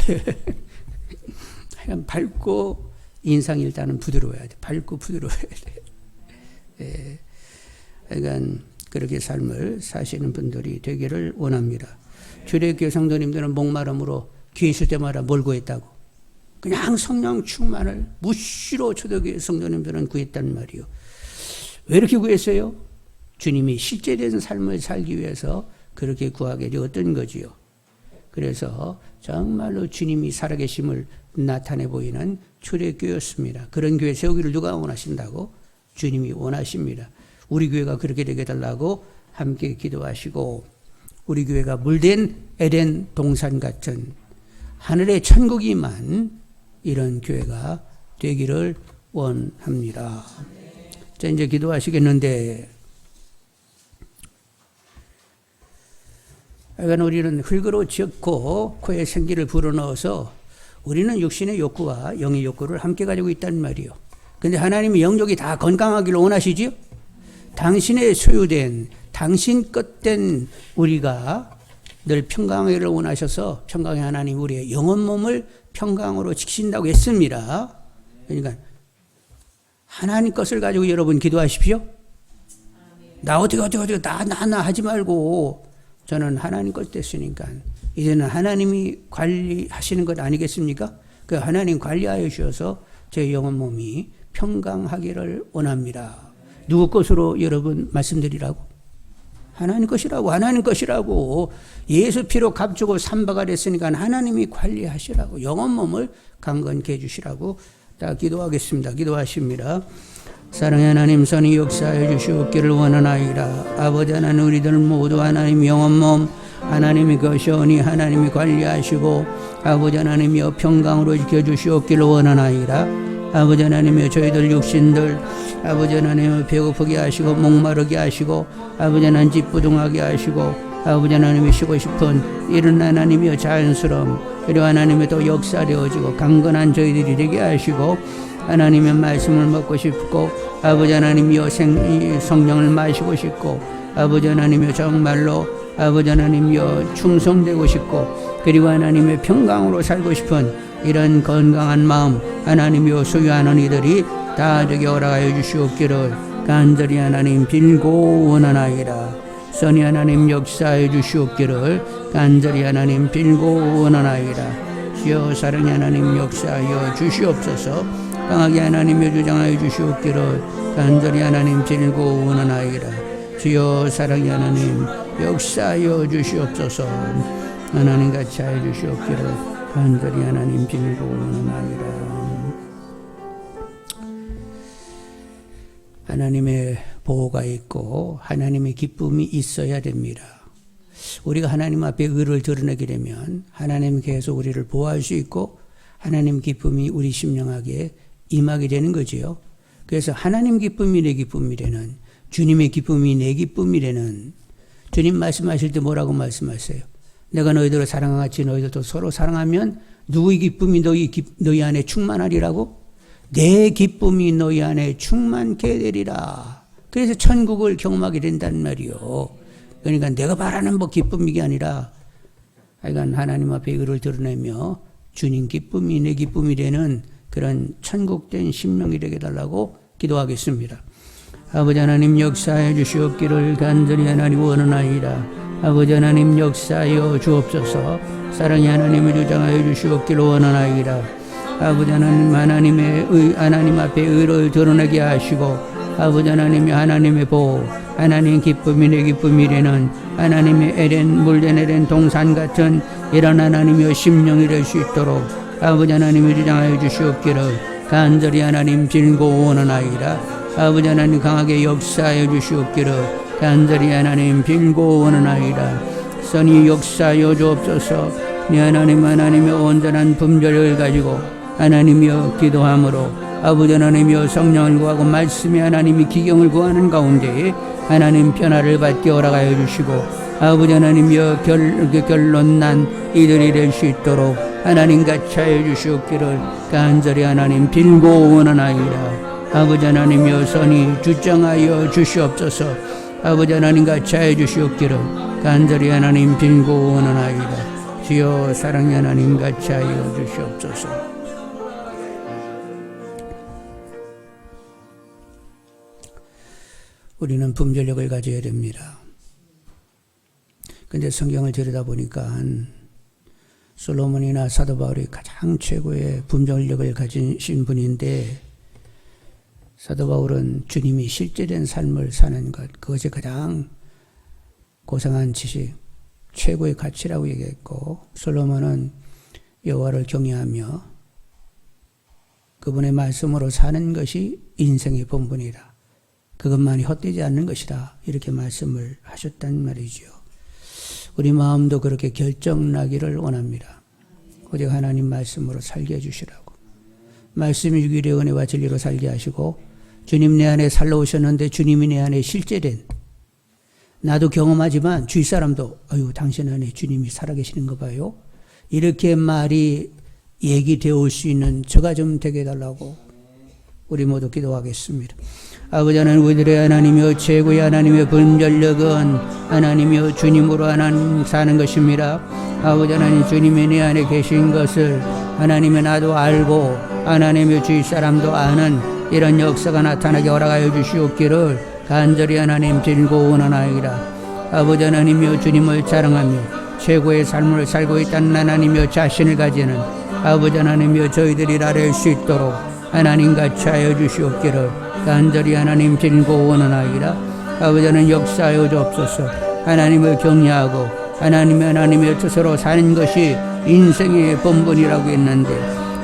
밝고 인상이 일단은 부드러워야 돼. 밝고 부드러워야 돼. 예. 그러니까 그렇게 삶을 사시는 분들이 되기를 원합니다. 주례교회 성도님들은 목마름으로 귀에 있을 때마다 뭘 구했다고? 그냥 성령 충만을 무시로 초대교회 성도님들은 구했단 말이요. 왜 이렇게 구했어요? 주님이 실제된 삶을 살기 위해서 그렇게 구하게 되었던 거지요. 그래서 정말로 주님이 살아계심을 나타내 보이는 초대교회였습니다. 그런 교회 세우기를 누가 원하신다고? 주님이 원하십니다. 우리 교회가 그렇게 되게 해달라고 함께 기도하시고, 우리 교회가 물된 에덴 동산 같은 하늘의 천국이만 이런 교회가 되기를 원합니다. 자, 이제 기도하시겠는데, 그러니까 우리는 흙으로 지었고 코에 생기를 불어넣어서 우리는 육신의 욕구와 영의 욕구를 함께 가지고 있단 말이요. 그런데 하나님이 영적이 다 건강하기를 원하시지요? 당신의 소유된, 당신 것된 우리가 늘 평강하기를 원하셔서 평강의 하나님 우리의 영혼 몸을 평강으로 지키신다고 했습니다. 그러니까 하나님 것을 가지고 여러분 기도하십시오. 나 어떻게 나 하지 말고, 저는 하나님 것 됐으니까 이제는 하나님이 관리하시는 것 아니겠습니까? 그 하나님 관리하여 주셔서 제 영혼 몸이 평강하기를 원합니다. 누구 것으로 여러분 말씀드리라고? 하나님 것이라고, 하나님 것이라고. 예수 피로 값주고 산바가 됐으니까 하나님이 관리하시라고, 영혼 몸을 강건케 해주시라고 다 기도하겠습니다. 기도하십니다. 사랑의 하나님, 선이 역사해 주시옵기를 원하나이다. 아버지 하나님, 우리들 모두 하나님 영혼 몸 하나님이 거시오니 하나님이 관리하시고 아버지 하나님이여 평강으로 지켜주시옵기를 원하나이다. 아버지 하나님이여 저희들 육신들 아버지 하나님이여 배고프게 하시고 목마르게 하시고 아버지 하나님 찌뿌둥하게 하시고 아버지 하나님이 쉬고 싶은 이런 하나님이여 자연스러움, 그리고 하나님의 또 역사되어지고 강건한 저희들이 되게 하시고, 하나님의 말씀을 먹고 싶고 아버지 하나님이여 성령을 마시고 싶고 아버지 하나님이여 정말로 아버지 하나님이여 충성되고 싶고, 그리고 하나님의 평강으로 살고 싶은 이런 건강한 마음 하나님이여 소유하는 이들이 다 되게 허락하여 주시옵기를 간절히 하나님 빌고 원하나이다. 선이 하나님 역사해 주시옵기를 간절히 하나님 빌고 원하나이다. 주여 사랑의 하나님 역사하여 주시옵소서. 강하게 하나님의 주장하여 주시옵기를 간절히 하나님 빌고 원하나이다. 주여 사랑의 하나님 역사하여 주시옵소서. 하나님 같이 하여 주시옵기를 간절히 하나님 빌고 원하나이다. 하나님의 보호가 있고 하나님의 기쁨이 있어야 됩니다. 우리가 하나님 앞에 의를 드러내게 되면 하나님 계속 우리를 보호할 수 있고 하나님 기쁨이 우리 심령하게 임하게 되는 거지요. 그래서 하나님 기쁨이 내 기쁨이라는, 주님의 기쁨이 내 기쁨이라는, 주님 말씀하실 때 뭐라고 말씀하세요? 내가 너희들을 사랑한 같이 너희들도 서로 사랑하면 누구의 기쁨이 너희 안에 충만하리라고? 내 기쁨이 너희 안에 충만케 되리라. 그래서 천국을 경험하게 된단 말이요. 그러니까 내가 바라는 뭐 기쁨이 아니라 하여간 하나님 앞에 의를 드러내며 주님 기쁨이 내 기쁨이 되는 그런 천국된 심령이 되게 달라고 기도하겠습니다. 아버지 하나님 역사해 주시옵기를 간절히 하나님 원하나이다. 아버지 하나님 역사하여 주옵소서. 사랑의 하나님을 주장하여 주시옵기를 원하나이다. 아버지 하나님 하나님 앞에 의를 드러내게 하시고 아버지 하나님이 하나님의 보호 하나님 기쁨이 내 기쁨이 되는 하나님의 에덴 물된 에덴 동산 같은 이런 하나님의 심령이 될 수 있도록 아버지 하나님이 주장하여 주시옵기를 간절히 하나님 빌고 원하나이다. 아버지 하나님 강하게 역사하여 주시옵기를 간절히 하나님 빌고 원하나이다. 선이 역사하여 주옵소서. 네 하나님 하나님의 온전한 분별을 가지고 하나님이여 기도함으로 아버지 하나님이여 성령을 구하고 말씀이 하나님이 기경을 구하는 가운데 하나님 변화를 받게 허락하여 주시고 아버지 하나님이여 결론난 이들이 될 수 있도록 하나님 같이 하여 주시옵기를 간절히 하나님 빌고 원하나이다. 아버지 하나님이여 선이 주장하여 주시옵소서. 아버지 하나님 같이 하여 주시옵기를 간절히 하나님 빌고 원하나이다. 주여 사랑의 하나님 같이 하여 주시옵소서. 우리는 분별력을 가져야 됩니다. 근데 성경을 들여다보니까 솔로몬이나 사도 바울이 가장 최고의 분별력을 가진 분인데 사도 바울은 주님이 실제된 삶을 사는 것, 그것이 가장 고상한 지식, 최고의 가치라고 얘기했고 솔로몬은 여호와를 경외하며 그분의 말씀으로 사는 것이 인생의 본분이다. 그것만이 헛되지 않는 것이다. 이렇게 말씀을 하셨단 말이죠. 우리 마음도 그렇게 결정나기를 원합니다. 오직 하나님 말씀으로 살게 해주시라고. 말씀이 주기를 은혜와 진리로 살게 하시고 주님 내 안에 살러 오셨는데 주님이 내 안에 실제된 나도 경험하지만 주위 사람도 아유 당신 안에 주님이 살아계시는 거 봐요. 이렇게 말이 얘기되어 올 수 있는 저가 좀 되게 해달라고 우리 모두 기도하겠습니다. 아버지 하나님 우리들의 하나님이여 최고의 하나님의 분별력은 하나님이여 주님으로 하나님 사는 것입니다. 아버지 하나님 주님이 내 안에 계신 것을 하나님의 나도 알고 하나님의 주위 사람도 아는 이런 역사가 나타나게 허락하여 주시옵기를 간절히 하나님 빌고 원하나이다. 아버지 하나님이여 주님을 자랑하며 최고의 삶을 살고 있다는 하나님이여 자신을 가지는 아버지 하나님이여 저희들이 나를 수 있도록 하나님 같이 하여 주시옵기를 간절히 하나님 빌고 원하나이다. 아버지는 역사하여 주옵소서. 하나님을 경외하고 하나님의 뜻으로 사는 것이 인생의 본분이라고 했는데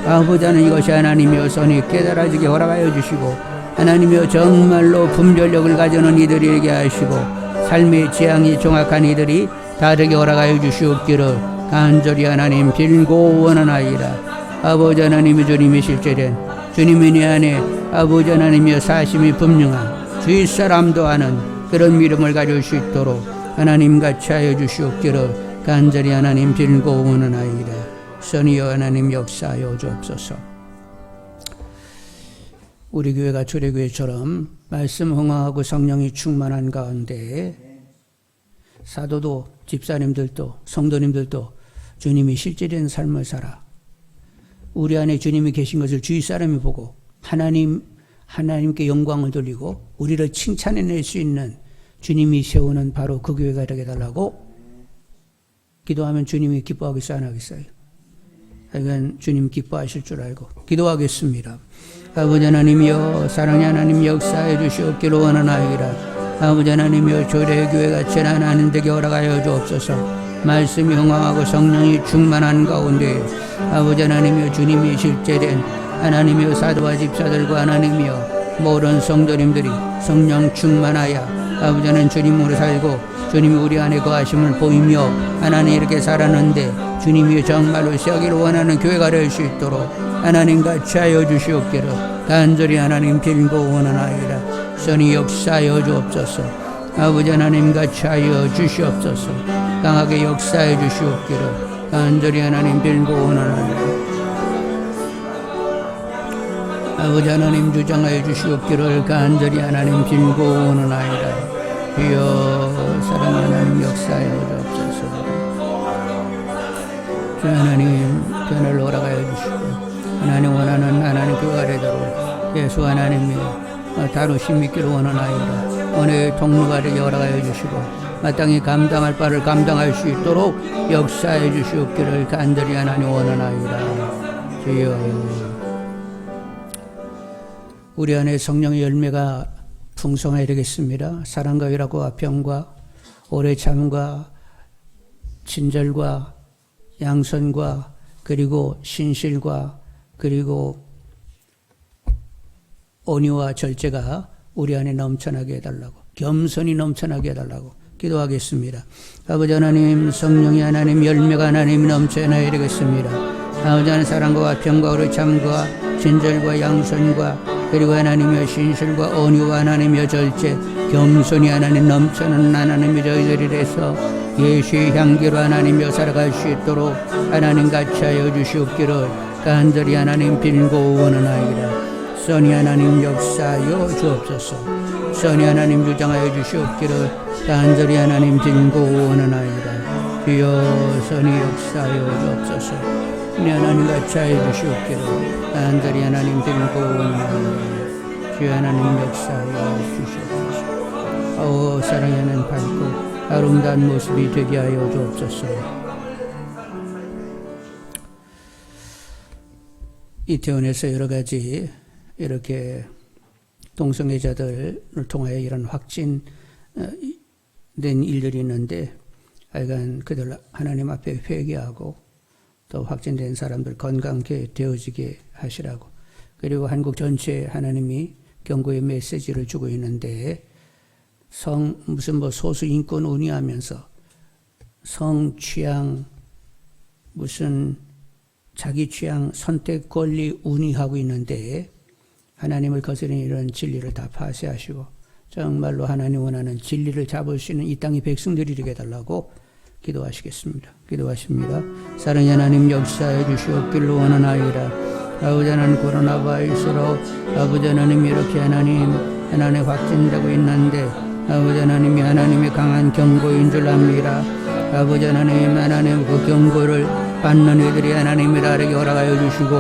아버지는 이것이 하나님이여 선이 깨달아지게 허락하여 주시고 하나님이여 정말로 분별력을 가지는 이들에게 하시고 삶의 지향이 정확한 이들이 다르게 허락하여 주시옵기를 간절히 하나님 빌고 원하나이다. 아버지 하나님이 주님이 실제된 주님이 내 안에 아버지 하나님이여 사심이 분명한 주위 사람도 아는 그런 믿음을 가질 수 있도록 하나님 같이 하여 주시옵기를 간절히 하나님 빌고 원하나이다. 선이여 하나님 역사하여 주옵소서. 우리 교회가 초대교회처럼 말씀 흥황하고 성령이 충만한 가운데 사도도 집사님들도 성도님들도 주님이 실제된 삶을 살아 우리 안에 주님이 계신 것을 주위 사람이 보고 하나님께 영광을 돌리고 우리를 칭찬해낼 수 있는 주님이 세우는 바로 그 교회가 되게 달라고 기도하면 주님이 기뻐하겠어요? 안 하겠어요? 하여간 주님 기뻐하실 줄 알고 기도하겠습니다. 아버지 하나님이여 사랑의 하나님 역사해 주시옵기를 원하나이다. 아버지 하나님이여 조례교회가 재난하는 데게 허락하여 주옵소서. 말씀이 흥황하고 성령이 충만한 가운데 아버지 하나님이여 주님이 실제된 하나님이여 사도와 집사들과 하나님이여 모든 성도님들이 성령 충만하여 아버지 하나님 주님으로 살고 주님이 우리 안에 거하심을 보이며 하나님 이렇게 살았는데 주님이 정말로 세우기를 원하는 교회가 될 수 있도록 하나님 같이 하여 주시옵기를 간절히 하나님 빌고 원하나이다. 선이 역사하여 주옵소서. 아버지 하나님 같이 하여 주시옵소서. 강하게 역사해 주시옵기를 간절히 하나님 빌고 원하나이다. 아버지 하나님 주장하여 주시옵기를 간절히 하나님 빌고 원하나이다. 주여 사랑 하나님 역사하여 주옵소서. 주 하나님 변을 허락하여 주시고 하나님 원하는 하나님 교회가 되도록 예수 하나님이 다루심 있기를 원하나이다. 오늘 통로가 되게 허락하여 주시고 마땅히 감당할 바를 감당할 수 있도록 역사해 주시옵기를 간절히 하나님 원하나이다. 주여 우리 안에 성령의 열매가 풍성하게 되겠습니다. 사랑과 희락과 평과 오래 참과 친절과 양선과 그리고 신실과 그리고 온유와 절제가 우리 안에 넘쳐나게 해달라고, 겸손이 넘쳐나게 해달라고 기도하겠습니다. 아버지 하나님, 성령이 하나님, 열매가 하나님 넘쳐나야 되겠습니다. 아버지 하나님, 사랑과 평과 오래 참과 친절과 양선과 그리고 하나님의 신실과 온유와 하나님의 절제, 겸손이 하나님 넘쳐나는 하나님의 저희들이 돼서 예수의 향기로 하나님여 살아갈 수 있도록 하나님 같이 하여 주시옵기를 간절히 하나님 빌고 원하나이다. 선이 하나님 역사하여 주옵소서. 선이 하나님 주장하여 주시옵기를 간절히 하나님 빌고 원하나이다. 주여 선이 역사하여 주옵소서. 내 하나님 같이 하여 주시옵기를 간절히 하나님 빌고 원하나이다. 주여 하나님 역사하여 주시옵소서. 사랑이 하나님 밝고 아름다운 모습이 되게 하여 주옵소서. 이태원에서 여러 가지 이렇게 동성애자들을 통하여 이런 확진된 일들이 있는데 하여간 그들 하나님 앞에 회개하고 또 확진된 사람들 건강하게 되어지게 하시라고, 그리고 한국 전체에 하나님이 경고의 메시지를 주고 있는데 무슨 소수 인권 운운하면서 성 취향 무슨 자기 취향 선택 권리 운운하고 있는데 하나님을 거스르는 이런 진리를 다 파쇄하시고 정말로 하나님 원하는 진리를 잡을 수 있는 이 땅의 백성들이 되게 해달라고 기도하시겠습니다. 기도하십니다. 사랑의 하나님 역사해 주시옵기를 원하나이다. 아버지 하나님 코로나 바이러스로 아버지 하나님 이렇게 하나님 확진되고 있는데 아버지 하나님이 하나님의 강한 경고인 줄 압니다. 아버지 하나님 그 경고를 받는 이들이 하나님의 나에게 허락하여 주시고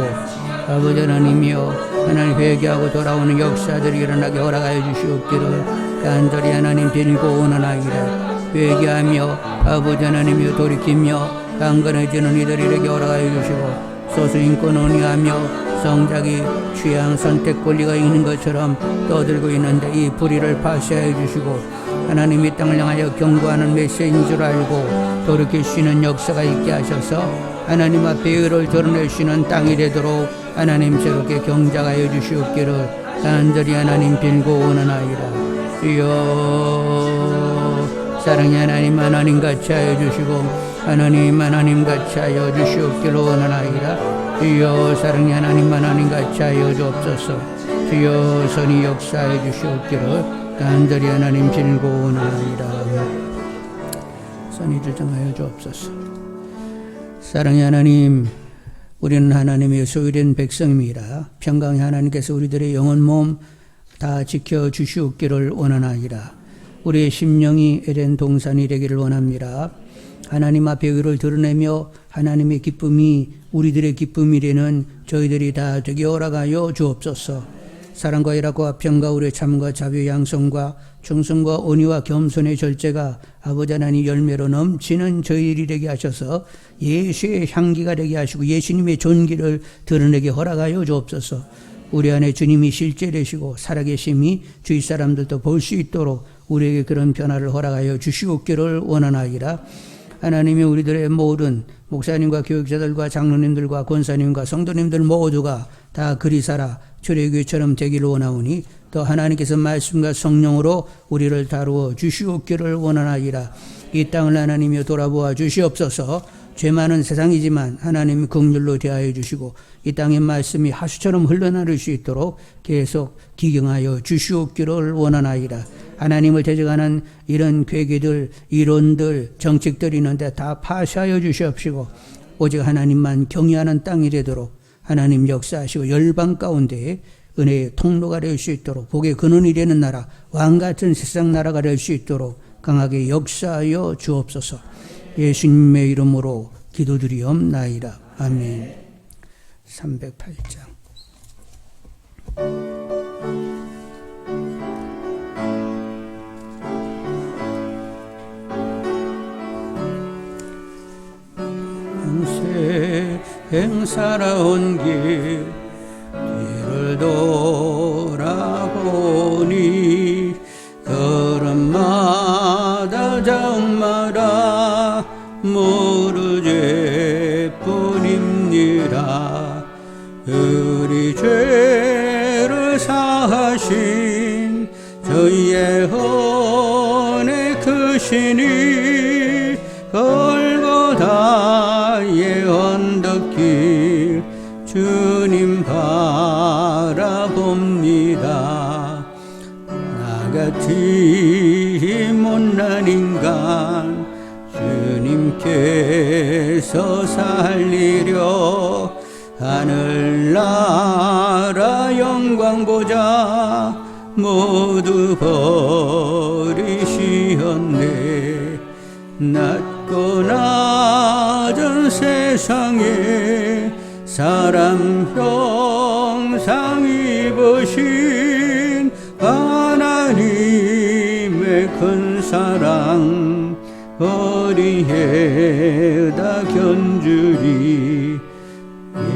아버지 하나님이여 하나님 회개하고 돌아오는 역사들이 일어나게 허락하여 주시옵기를 간절히 하나님 빌고 원하나이다. 회개하며 아버지 하나님이여 돌이키며 강건해지는 이들에게 허락하여 주시고 소수인권 논의하며 성자기 취향 선택 권리가 있는 것처럼 떠들고 있는데 이 불의를 파쇄해 주시고 하나님 이 땅을 향하여 경고하는 메시지인 줄 알고 돌이킬 수 있는 역사가 있게 하셔서 하나님 앞에 의를 드러내시는 땅이 되도록 하나님 새롭게 경작하여 주시옵기를 간절히 하나님 빌고 원하나이다. 주여 사랑의 하나님 같이 하여 주시고 하나님 같이 하여 주시옵기를 원하나이다. 주여 사랑의 하나님 같이 하여 주옵소서. 주여 선이 역사해 주시옵기를 간절히 하나님 빌고 원하나이다. 선이 주장하여 주옵소서. 사랑의 하나님, 우리는 하나님의 소유된 백성입니다. 평강의 하나님께서 우리들의 영혼 몸 다 지켜 주시옵기를 원하나이다. 우리의 심령이 에덴 동산이 되기를 원합니다. 하나님 앞에 의를 드러내며 하나님의 기쁨이 우리들의 기쁨이 되는 저희들이 다 되게 허락하여 주옵소서. 사랑과 희락과 평과 오래 참과 자비의 양성과 충성과 온유와 겸손의 절제가 아버지 하나님 열매로 넘치는 저희들이 되게 하셔서 예수의 향기가 되게 하시고 예수님의 존귀를 드러내게 허락하여 주옵소서. 우리 안에 주님이 실제 되시고 살아계심이 주위 사람들도 볼 수 있도록 우리에게 그런 변화를 허락하여 주시옵기를 원하나이다. 하나님이 우리들의 모든 목사님과 교육자들과 장로님들과 권사님과 성도님들 모두가 다 그리스도라 출애굽처럼 되기를 원하오니 또 하나님께서 말씀과 성령으로 우리를 다루어 주시옵기를 원하나이다. 이 땅을 하나님이 돌아보아 주시옵소서. 죄 많은 세상이지만 하나님이 긍휼로 대하여 주시고 이 땅의 말씀이 하수처럼 흘러나올 수 있도록 계속 기경하여 주시옵기를 원하나이다. 하나님을 대적하는 이런 괴계들, 이론들, 정책들이 있는데 다 파쇄하여 주시옵시고 오직 하나님만 경외하는 땅이 되도록 하나님 역사하시고 열방 가운데 은혜의 통로가 될 수 있도록 복의 근원이 되는 나라, 왕같은 세상 나라가 될 수 있도록 강하게 역사하여 주옵소서. 예수님의 이름으로 기도드리옵나이다. 아멘. 308장. 평생 살아온 길 뒤를 돌아보니 걸음마다 장마다 모르죄뿐입니다. 우리 죄를 사하신 저희의 은혜 크시니 골고다의 언덕길 주님 바라봅니다. 나같이 못난 인간 주님께서 살리려 하늘나라 영광 보자 모두 버리시었네. 낮고 낮은 세상에 사람 형상 입으신 하나님의 큰 사랑 어디에다 견주리.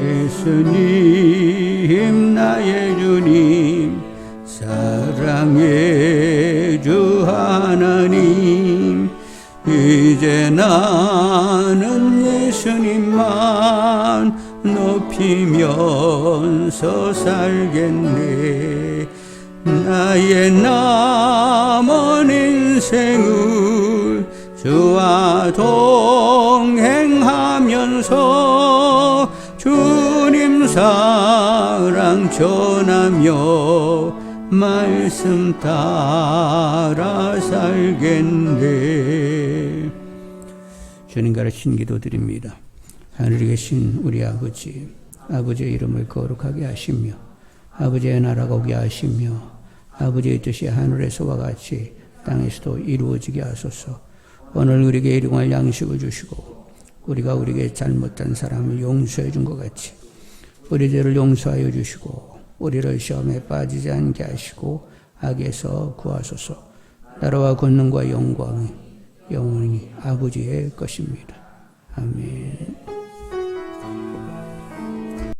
예수님 나의 주님 사랑의 주 하나님 이제 나는 예수님만 높이면서 살겠네. 나의 남은 인생을 주와 동행하면서 주님 사랑 전하며 말씀 따라 살겠네. 주님 가르친 기도 드립니다. 하늘에 계신 우리 아버지, 아버지의 이름을 거룩하게 하시며 아버지의 나라가 오게 하시며 아버지의 뜻이 하늘에서와 같이 땅에서도 이루어지게 하소서. 오늘 우리에게 일용할 양식을 주시고 우리가 우리에게 잘못한 사람을 용서해 준 것 같이 우리 죄를 용서하여 주시고 우리를 시험에 빠지지 않게 하시고 악에서 구하소서. 나라와 권능과 영광이 영원히 아버지의 것입니다. 아멘.